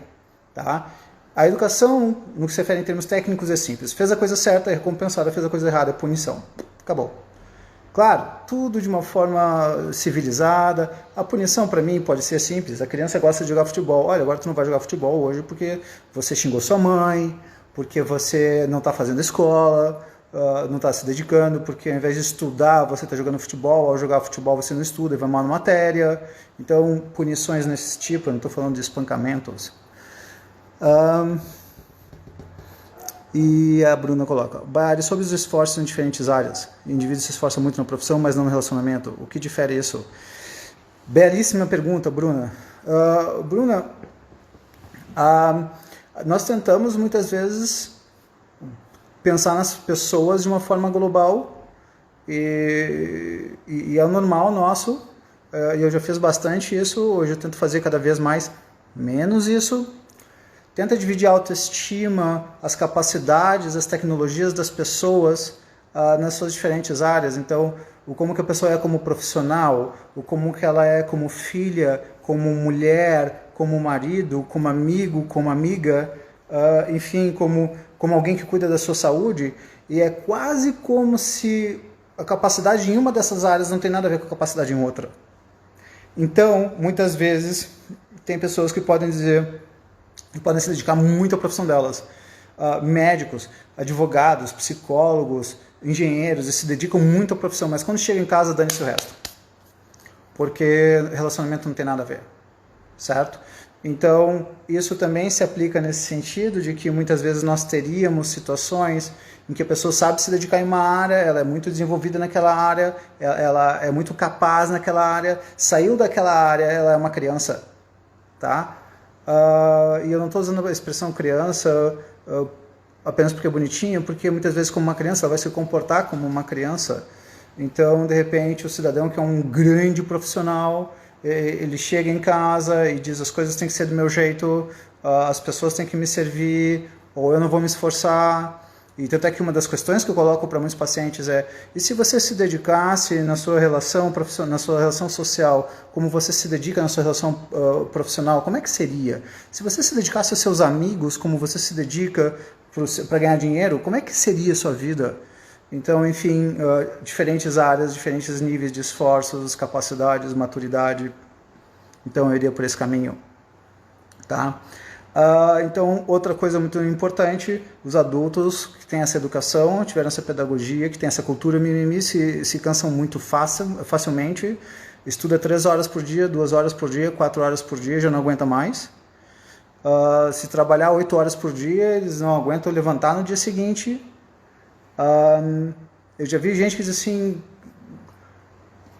tá? A educação, no que se refere em termos técnicos, é simples. Fez a coisa certa, é recompensada, fez a coisa errada, é punição. Acabou. Claro, tudo de uma forma civilizada. A punição, para mim, pode ser simples. A criança gosta de jogar futebol. Olha, agora tu não vai jogar futebol hoje porque você xingou sua mãe, porque você não está fazendo escola, não está se dedicando, porque ao invés de estudar, você está jogando futebol, ao jogar futebol você não estuda e vai mal na matéria. Então, punições desse tipo, eu não estou falando de espancamentos. E a Bruna coloca, Bari, sobre os esforços em diferentes áreas. O indivíduo se esforça muito na profissão, mas não no relacionamento. O que difere isso? Belíssima pergunta, Bruna. Bruna, nós tentamos muitas vezes pensar nas pessoas de uma forma global e é o normal nosso, e eu já fiz bastante isso, hoje eu tento fazer cada vez menos isso. Tenta dividir a autoestima, as capacidades, as tecnologias das pessoas nas suas diferentes áreas. Então, o como que a pessoa é como profissional, o como que ela é como filha, como mulher, como marido, como amigo, como amiga, enfim, como alguém que cuida da sua saúde. E é quase como se a capacidade em uma dessas áreas não tem nada a ver com a capacidade em outra. Então, muitas vezes, tem pessoas que podem se dedicar muito à profissão delas. Médicos, advogados, psicólogos, engenheiros, eles se dedicam muito à profissão, mas quando chegam em casa, dane-se o resto. Porque relacionamento não tem nada a ver, certo? Então, isso também se aplica nesse sentido de que muitas vezes nós teríamos situações em que a pessoa sabe se dedicar em uma área, ela é muito desenvolvida naquela área, ela é muito capaz naquela área, saiu daquela área, ela é uma criança, tá? E eu não estou usando a expressão criança apenas porque é bonitinho, porque muitas vezes como uma criança ela vai se comportar como uma criança. Então, de repente, o cidadão que é um grande profissional, ele chega em casa e diz as coisas têm que ser do meu jeito, as pessoas têm que me servir, ou eu não vou me esforçar. E tanto é que uma das questões que eu coloco para muitos pacientes é: e se você se dedicasse na sua relação profissional, na sua relação social, como você se dedica na sua relação profissional, como é que seria? Se você se dedicasse aos seus amigos, como você se dedica para ganhar dinheiro, como é que seria a sua vida? Então, enfim, diferentes áreas, diferentes níveis de esforços, capacidades, maturidade. Então, eu iria por esse caminho, tá? Então, outra coisa muito importante, os adultos que têm essa educação, tiveram essa pedagogia, que têm essa cultura mimimi, se cansam muito facilmente, estuda 3 horas por dia, 2 horas por dia, 4 horas por dia, já não aguenta mais. Se trabalhar 8 horas por dia, eles não aguentam levantar no dia seguinte. Eu já vi gente que diz assim,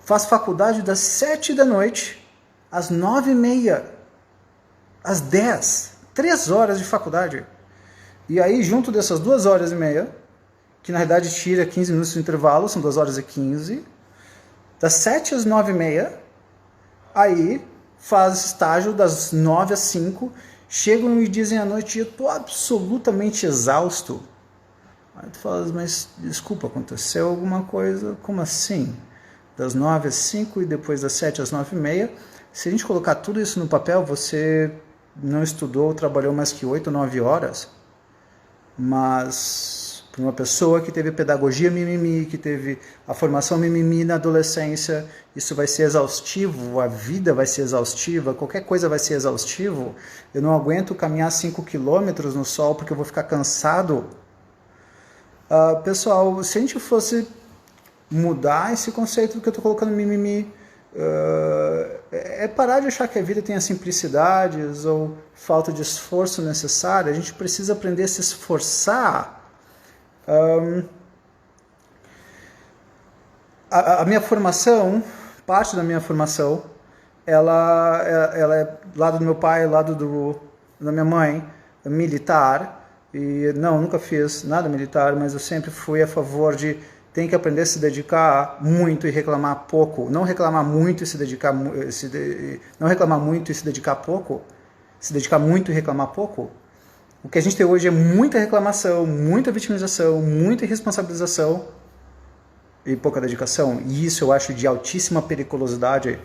faz faculdade das 7 da noite às 9h30, às 10, 3 horas de faculdade. E aí, junto dessas 2h30, que na realidade tira 15 minutos de intervalo, são 2h15, das 7 às 9h30, aí faz estágio das 9 às 5, chegam e dizem à noite, eu estou absolutamente exausto. Aí tu fala, mas desculpa, aconteceu alguma coisa? Como assim? Das 9 às 5 e depois das 7 às 9h30, se a gente colocar tudo isso no papel, você não estudou, trabalhou mais que 8 ou 9 horas, mas para uma pessoa que teve pedagogia mimimi, que teve a formação mimimi na adolescência, isso vai ser exaustivo, a vida vai ser exaustiva, qualquer coisa vai ser exaustivo. Eu não aguento caminhar 5 quilômetros no sol porque eu vou ficar cansado. Pessoal, se a gente fosse mudar esse conceito do que eu estou colocando mimimi, é parar de achar que a vida tem as simplicidades ou falta de esforço necessário. A gente precisa aprender a se esforçar. A minha formação, parte da minha formação, ela é lado do meu pai, lado da minha mãe, militar. E não, nunca fiz nada militar, mas eu sempre fui a favor de tem que aprender a se dedicar muito e reclamar pouco. Não reclamar muito e se dedicar não reclamar muito e se dedicar pouco. Se dedicar muito e reclamar pouco. O que a gente tem hoje é muita reclamação, muita vitimização, muita irresponsabilização e pouca dedicação. E isso eu acho de altíssima periculosidade.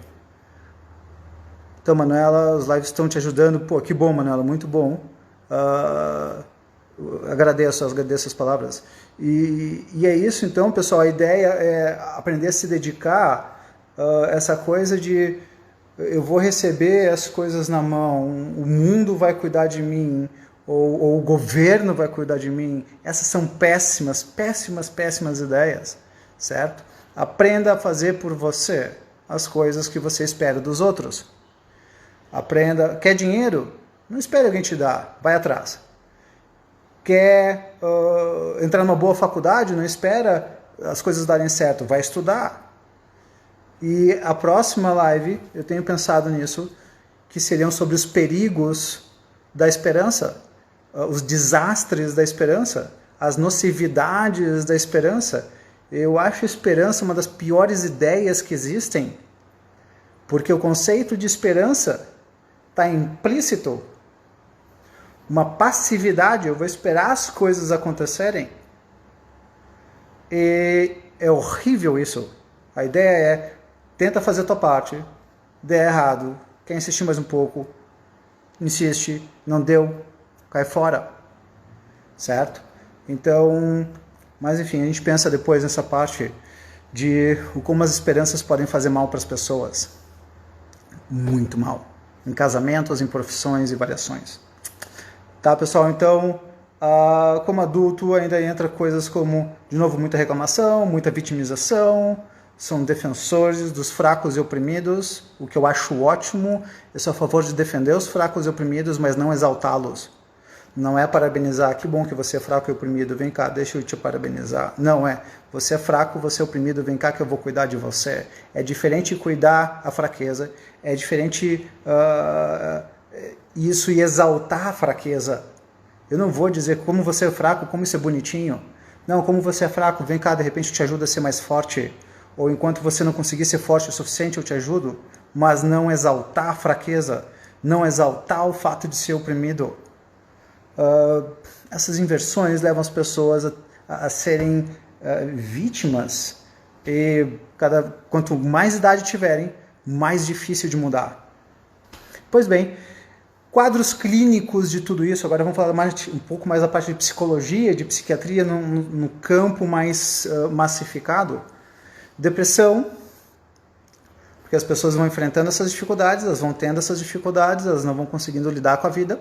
Então, Manuela, os lives estão te ajudando. Pô, que bom, Manuela, muito bom. Agradeço as palavras. E é isso, então, pessoal. A ideia é aprender a se dedicar, essa coisa de eu vou receber as coisas na mão, o mundo vai cuidar de mim, ou o governo vai cuidar de mim. Essas são péssimas ideias, certo? Aprenda a fazer por você as coisas que você espera dos outros. Aprenda. Quer dinheiro? Não espere alguém te dar, vai atrás. Quer entrar numa boa faculdade, não espera as coisas darem certo, vai estudar. E a próxima live, eu tenho pensado nisso, que seriam sobre os perigos da esperança, os desastres da esperança, as nocividades da esperança. Eu acho a esperança uma das piores ideias que existem, porque o conceito de esperança está implícito uma passividade, eu vou esperar as coisas acontecerem. E é horrível isso. A ideia é, tenta fazer a tua parte, der errado, quer insistir mais um pouco, insiste, não deu, cai fora, certo? Então, mas enfim, a gente pensa depois nessa parte de como as esperanças podem fazer mal para as pessoas. Muito mal. Em casamentos, em profissões e variações. Tá, pessoal? Então, como adulto, ainda entra coisas como, de novo, muita reclamação, muita vitimização, são defensores dos fracos e oprimidos, o que eu acho ótimo. Eu sou a favor de defender os fracos e oprimidos, mas não exaltá-los. Não é parabenizar, que bom que você é fraco e oprimido, vem cá, deixa eu te parabenizar. Não é, você é fraco, você é oprimido, vem cá que eu vou cuidar de você. É diferente cuidar a fraqueza, é diferente isso e exaltar a fraqueza. Eu não vou dizer como você é fraco, como isso é bonitinho. Não, como você é fraco, vem cá, de repente eu te ajudo a ser mais forte. Ou enquanto você não conseguir ser forte o suficiente, eu te ajudo. Mas não exaltar a fraqueza, não exaltar o fato de ser oprimido. Essas inversões levam as pessoas a serem vítimas. E quanto mais idade tiverem, mais difícil de mudar. Pois bem, quadros clínicos de tudo isso, agora vamos falar um pouco mais da parte de psicologia, de psiquiatria no campo mais massificado. Depressão, porque as pessoas vão enfrentando essas dificuldades, elas vão tendo essas dificuldades, elas não vão conseguindo lidar com a vida,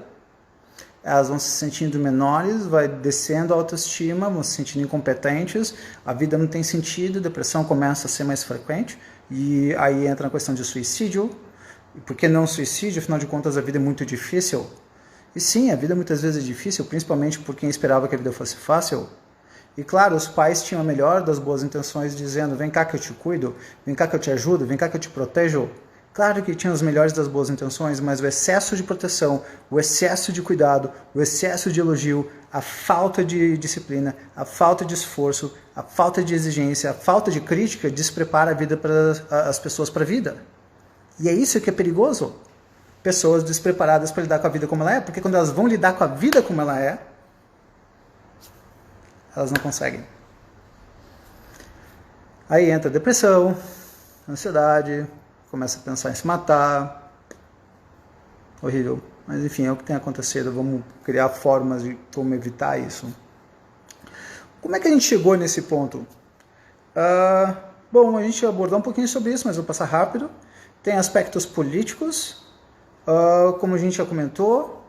elas vão se sentindo menores, vai descendo a autoestima, vão se sentindo incompetentes, a vida não tem sentido, a depressão começa a ser mais frequente, e aí entra a questão de suicídio. E por que não suicídio? Afinal de contas, a vida é muito difícil. E sim, a vida muitas vezes é difícil, principalmente por quem esperava que a vida fosse fácil. E claro, os pais tinham a melhor das boas intenções, dizendo, vem cá que eu te cuido, vem cá que eu te ajudo, vem cá que eu te protejo. Claro que tinham as melhores das boas intenções, mas o excesso de proteção, o excesso de cuidado, o excesso de elogio, a falta de disciplina, a falta de esforço, a falta de exigência, a falta de crítica desprepara a vida as pessoas para a vida. E é isso que é perigoso. Pessoas despreparadas para lidar com a vida como ela é, porque quando elas vão lidar com a vida como ela é, elas não conseguem. Aí entra depressão, ansiedade, começa a pensar em se matar. Horrível. Mas enfim, é o que tem acontecido. Vamos criar formas de como evitar isso. Como é que a gente chegou nesse ponto? Bom, a gente abordou um pouquinho sobre isso, mas vou passar rápido. Tem aspectos políticos, como a gente já comentou.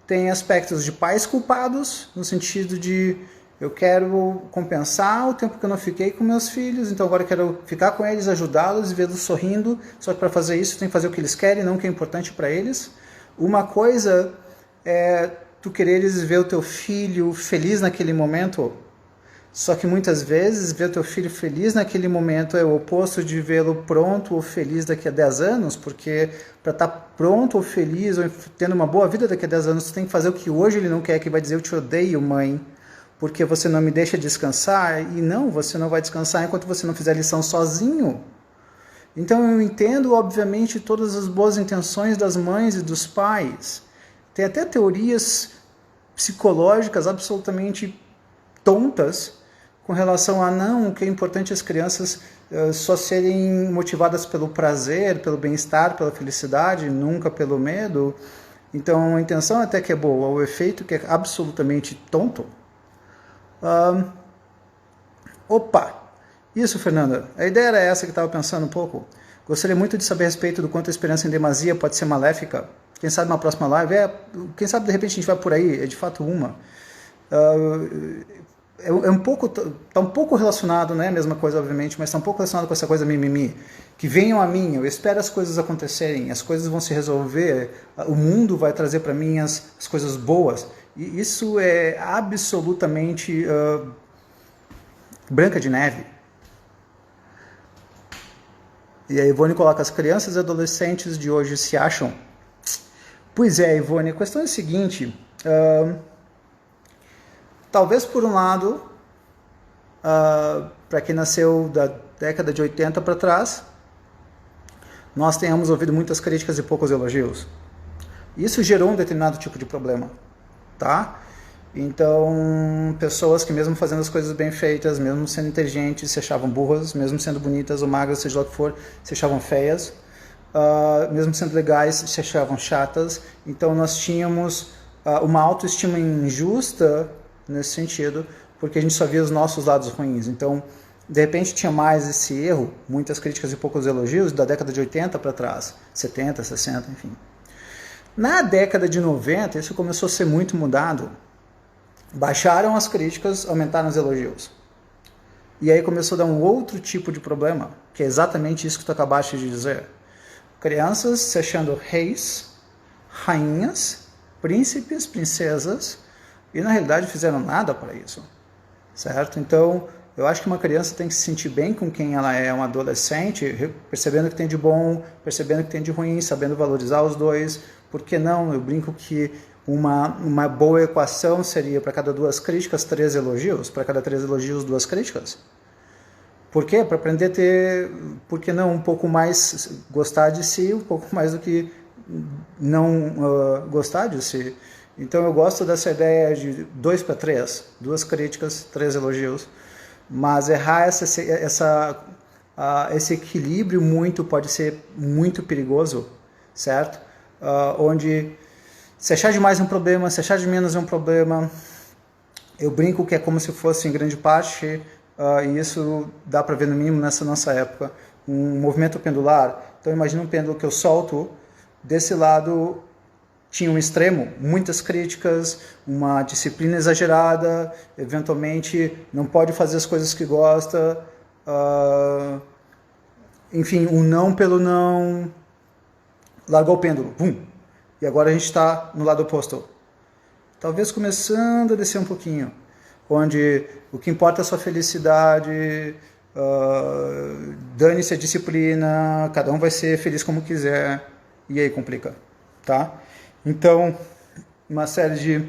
Tem aspectos de pais culpados, no sentido de eu quero compensar o tempo que eu não fiquei com meus filhos, então agora eu quero ficar com eles, ajudá-los e vê-los sorrindo, só que para fazer isso tem que fazer o que eles querem, não o que é importante para eles. Uma coisa é tu quereres ver o teu filho feliz naquele momento, só que muitas vezes ver o teu filho feliz naquele momento é o oposto de vê-lo pronto ou feliz daqui a 10 anos, porque para estar pronto ou feliz ou tendo uma boa vida daqui a 10 anos, tu tem que fazer o que hoje ele não quer, que vai dizer eu te odeio, mãe, porque você não me deixa descansar, e não, você não vai descansar enquanto você não fizer a lição sozinho. Então eu entendo, obviamente, todas as boas intenções das mães e dos pais. Tem até teorias psicológicas absolutamente tontas com relação a não, o que é importante as crianças só serem motivadas pelo prazer, pelo bem-estar, pela felicidade, nunca pelo medo. Então a intenção até que é boa, o efeito que é absolutamente tonto. Isso, Fernanda. A ideia era essa que eu estava pensando um pouco. Gostaria muito de saber a respeito do quanto a esperança em demasia pode ser maléfica. Quem sabe uma próxima live? Quem sabe de repente a gente vai por aí, é de fato uma. Está um pouco relacionado, não é a mesma coisa, obviamente, mas está um pouco relacionado com essa coisa mimimi. Que venham a mim, eu espero as coisas acontecerem, as coisas vão se resolver, o mundo vai trazer para mim as coisas boas. E isso é absolutamente Branca de Neve. E a Ivone coloca: as crianças e adolescentes de hoje se acham. Pois é, Ivone, a questão é a seguinte, talvez por um lado, para quem nasceu da década de 80 para trás, nós tenhamos ouvido muitas críticas e poucos elogios. Isso gerou um determinado tipo de problema, tá? Então, pessoas que mesmo fazendo as coisas bem feitas, mesmo sendo inteligentes, se achavam burras, mesmo sendo bonitas ou magras, seja lá o que for, se achavam feias, mesmo sendo legais, se achavam chatas. Então nós tínhamos uma autoestima injusta nesse sentido, porque a gente só via os nossos lados ruins. Então, de repente tinha mais esse erro, muitas críticas e poucos elogios, da década de 80 para trás, 70, 60, enfim. Na década de 90, isso começou a ser muito mudado. Baixaram as críticas, aumentaram os elogios. E aí começou a dar um outro tipo de problema, que é exatamente isso que tu acabaste de dizer. Crianças se achando reis, rainhas, príncipes, princesas, e na realidade fizeram nada para isso, certo? Então, eu acho que uma criança tem que se sentir bem com quem ela é, um adolescente, percebendo o que tem de bom, percebendo o que tem de ruim, sabendo valorizar os dois. Por que não? Eu brinco que uma boa equação seria: para cada 2 críticas, 3 elogios, para cada 3 elogios, 2 críticas. Por quê? Para aprender a ter, por que não, um pouco mais gostar de si, um pouco mais do que não gostar de si. Então eu gosto dessa ideia de 2 para 3, 2 críticas, 3 elogios, mas errar esse equilíbrio pode ser muito perigoso, certo? Onde se achar de mais é um problema, se achar de menos é um problema. Eu brinco que é como se fosse, em grande parte, e isso dá para ver no mínimo nessa nossa época, um movimento pendular. Então imagina um pêndulo que eu solto, desse lado tinha um extremo, muitas críticas, uma disciplina exagerada, eventualmente não pode fazer as coisas que gosta, enfim, um não pelo não, largou o pêndulo, bum, e agora a gente está no lado oposto. Talvez começando a descer um pouquinho, onde o que importa é a sua felicidade, dane-se a disciplina, cada um vai ser feliz como quiser, e aí complica, tá? Então, uma série de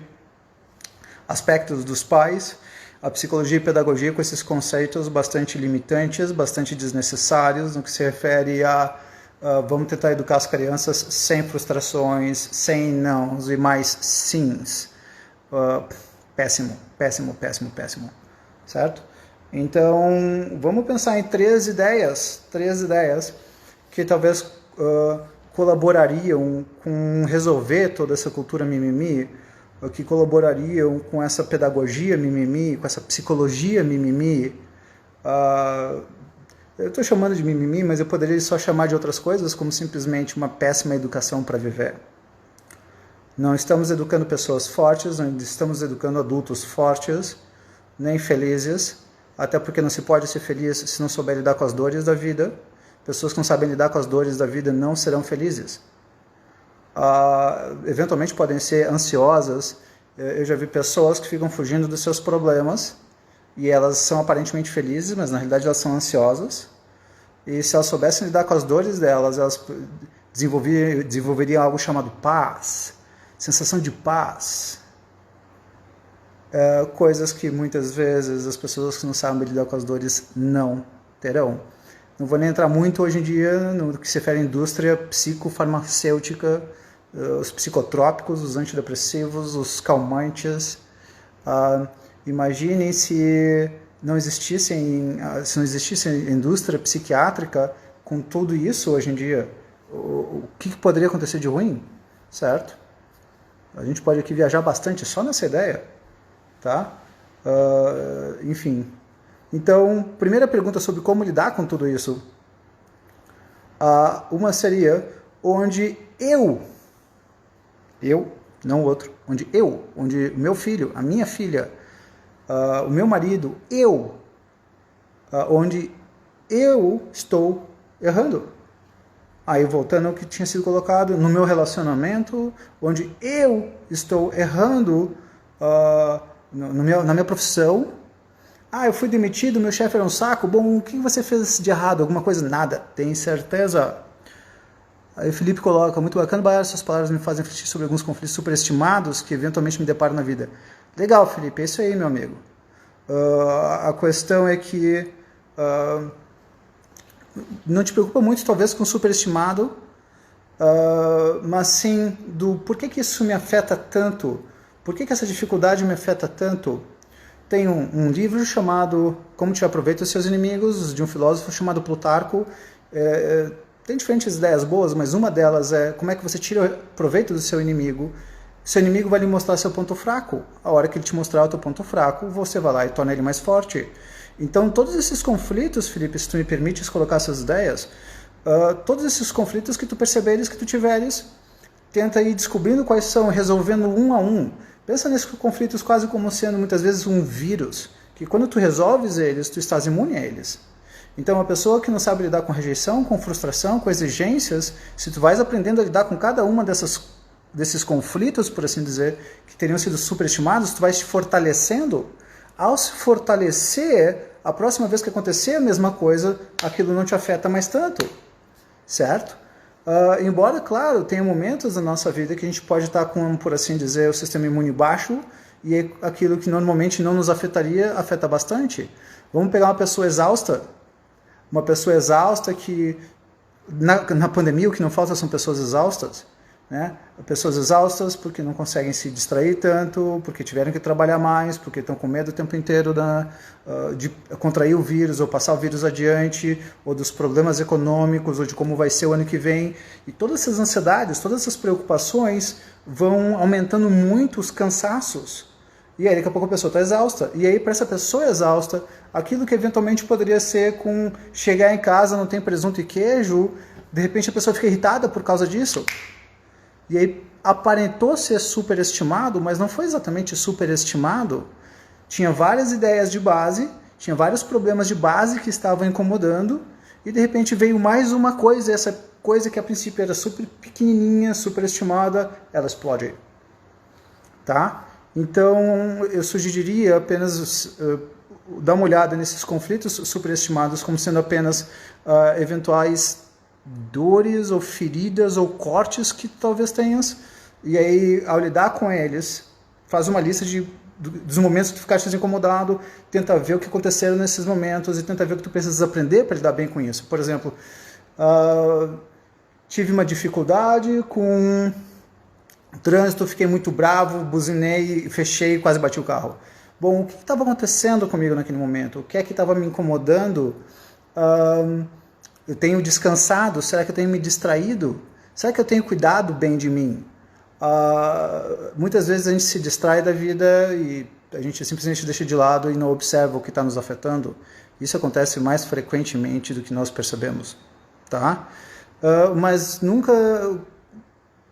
aspectos dos pais, a psicologia e pedagogia com esses conceitos bastante limitantes, bastante desnecessários, no que se refere a vamos tentar educar as crianças sem frustrações, sem nãos e mais sims. Péssimo, péssimo, péssimo, péssimo, certo? Então, vamos pensar em 3 ideias que talvez colaborariam com resolver toda essa cultura mimimi, que colaborariam com essa pedagogia mimimi, com essa psicologia mimimi. Eu estou chamando de mimimi, mas eu poderia só chamar de outras coisas, como simplesmente uma péssima educação para viver. Não estamos educando pessoas fortes, não estamos educando adultos fortes, nem felizes, até porque não se pode ser feliz se não souber lidar com as dores da vida. Pessoas que não sabem lidar com as dores da vida não serão felizes. Eventualmente podem ser ansiosas. Eu já vi pessoas que ficam fugindo dos seus problemas e elas são aparentemente felizes, mas na realidade elas são ansiosas. E se elas soubessem lidar com as dores delas, elas desenvolveriam algo chamado paz, sensação de paz. Coisas que muitas vezes as pessoas que não sabem lidar com as dores não terão. Não vou nem entrar muito hoje em dia no que se refere à indústria psicofarmacêutica, os psicotrópicos, os antidepressivos, os calmantes. Imaginem se não existisse indústria psiquiátrica com tudo isso hoje em dia. O que poderia acontecer de ruim, certo? A gente pode aqui viajar bastante só nessa ideia, tá? Enfim. Então, primeira pergunta sobre como lidar com tudo isso. Uma seria onde eu, não o outro, onde o meu filho, a minha filha, o meu marido, onde eu estou errando. Aí voltando ao que tinha sido colocado, no meu relacionamento, onde eu estou errando na minha profissão. Eu fui demitido, meu chefe era um saco. Bom, o que você fez de errado? Alguma coisa? Nada. Tem certeza? Aí o Felipe coloca, muito bacana, Baiara, suas palavras me fazem refletir sobre alguns conflitos superestimados que eventualmente me deparo na vida. Legal, Felipe, é isso aí, meu amigo. A questão é que não te preocupa muito, talvez, com superestimado, mas sim do por que isso me afeta tanto, por que essa dificuldade me afeta tanto. Tem um livro chamado Como Te Aproveita os Seus Inimigos, de um filósofo chamado Plutarco. Tem diferentes ideias boas, mas uma delas é como é que você tira proveito do seu inimigo. Seu inimigo vai lhe mostrar seu ponto fraco. A hora que ele te mostrar o teu ponto fraco, você vai lá e torna ele mais forte. Então, todos esses conflitos, Felipe, se tu me permites colocar essas ideias, todos esses conflitos que tu perceberes, que tu tiveres, tenta ir descobrindo quais são, resolvendo um a um. Pensa nesses conflitos quase como sendo muitas vezes um vírus, que quando tu resolves eles, tu estás imune a eles. Então, uma pessoa que não sabe lidar com rejeição, com frustração, com exigências, se tu vais aprendendo a lidar com cada uma desses conflitos, por assim dizer, que teriam sido superestimados, tu vais te fortalecendo. Ao se fortalecer, a próxima vez que acontecer a mesma coisa, aquilo não te afeta mais tanto, certo? Embora, claro, tenha momentos na nossa vida que a gente pode estar com, por assim dizer, o sistema imune baixo e aquilo que normalmente não nos afetaria, afeta bastante. Vamos pegar uma pessoa exausta que, na pandemia, o que não falta são pessoas exaustas, né? Pessoas exaustas porque não conseguem se distrair tanto, porque tiveram que trabalhar mais, porque estão com medo o tempo inteiro de contrair o vírus ou passar o vírus adiante, ou dos problemas econômicos, ou de como vai ser o ano que vem. E todas essas ansiedades, todas essas preocupações vão aumentando muito os cansaços. E aí daqui a pouco a pessoa está exausta. E aí para essa pessoa exausta, aquilo que eventualmente poderia ser com chegar em casa, não tem presunto e queijo, de repente a pessoa fica irritada por causa disso. E aí aparentou ser superestimado, mas não foi exatamente superestimado. Tinha várias ideias de base, tinha vários problemas de base que estavam incomodando, e de repente veio mais uma coisa, essa coisa que a princípio era super pequenininha, superestimada, ela explode. Tá? Então eu sugeriria apenas dar uma olhada nesses conflitos superestimados como sendo apenas eventuais dores ou feridas ou cortes que talvez tenhas, e aí ao lidar com eles faz uma lista dos momentos que tu ficaste incomodado, tenta ver o que aconteceram nesses momentos e tenta ver o que tu precisas aprender para lidar bem com isso. Por exemplo, tive uma dificuldade com trânsito, fiquei muito bravo, buzinei, fechei e quase bati o carro. Bom, o que estava acontecendo comigo naquele momento? O que é que estava me incomodando? Eu tenho descansado? Será que eu tenho me distraído? Será que eu tenho cuidado bem de mim? Muitas vezes a gente se distrai da vida e a gente simplesmente deixa de lado e não observa o que está nos afetando. Isso acontece mais frequentemente do que nós percebemos. Tá? Mas nunca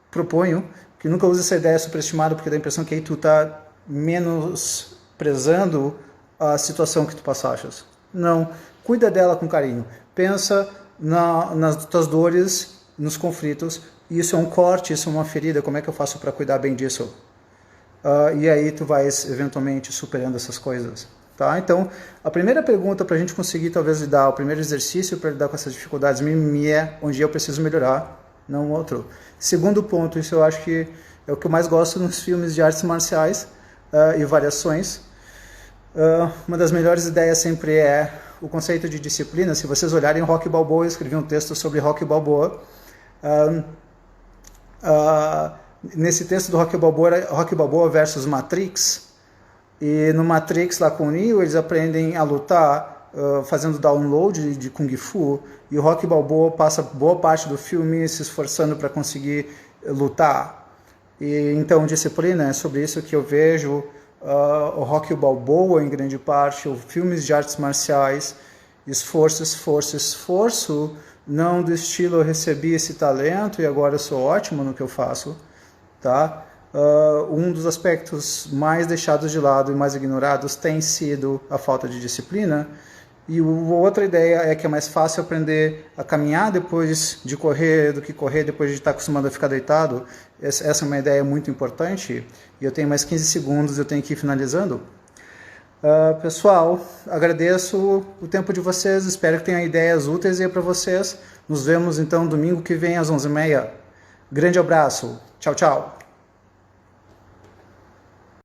proponho que nunca use essa ideia superestimada, porque dá a impressão que aí tu está menosprezando a situação que tu passaste. Não. Cuida dela com carinho. Pensa nas tuas dores, nos conflitos. Isso é um corte, isso é uma ferida. Como é que eu faço para cuidar bem disso? E aí tu vais eventualmente superando essas coisas. Tá? Então, a primeira pergunta para a gente conseguir talvez lidar, o primeiro exercício para lidar com essas dificuldades é onde eu preciso melhorar, não outro. Segundo ponto, isso eu acho que é o que eu mais gosto nos filmes de artes marciais e variações. Uma das melhores ideias sempre é o conceito de disciplina. Se vocês olharem Rocky Balboa, eu escrevi um texto sobre Rocky Balboa. Nesse texto do Rocky Balboa versus Matrix, e no Matrix lá com o Neo, eles aprendem a lutar fazendo download de Kung Fu, e o Rocky Balboa passa boa parte do filme se esforçando para conseguir lutar. E então disciplina é sobre isso que eu vejo o Rocky Balboa em grande parte, os filmes de artes marciais, esforço, esforço, esforço, não do estilo eu recebi esse talento e agora eu sou ótimo no que eu faço, tá? Um dos aspectos mais deixados de lado e mais ignorados tem sido a falta de disciplina, E outra ideia é que é mais fácil aprender a caminhar depois de correr do que correr depois de estar acostumado a ficar deitado. Essa é uma ideia muito importante. E eu tenho mais 15 segundos, eu tenho que ir finalizando. Pessoal, agradeço o tempo de vocês, espero que tenham ideias úteis aí para vocês. Nos vemos então domingo que vem às 11h30. Grande abraço, tchau, tchau.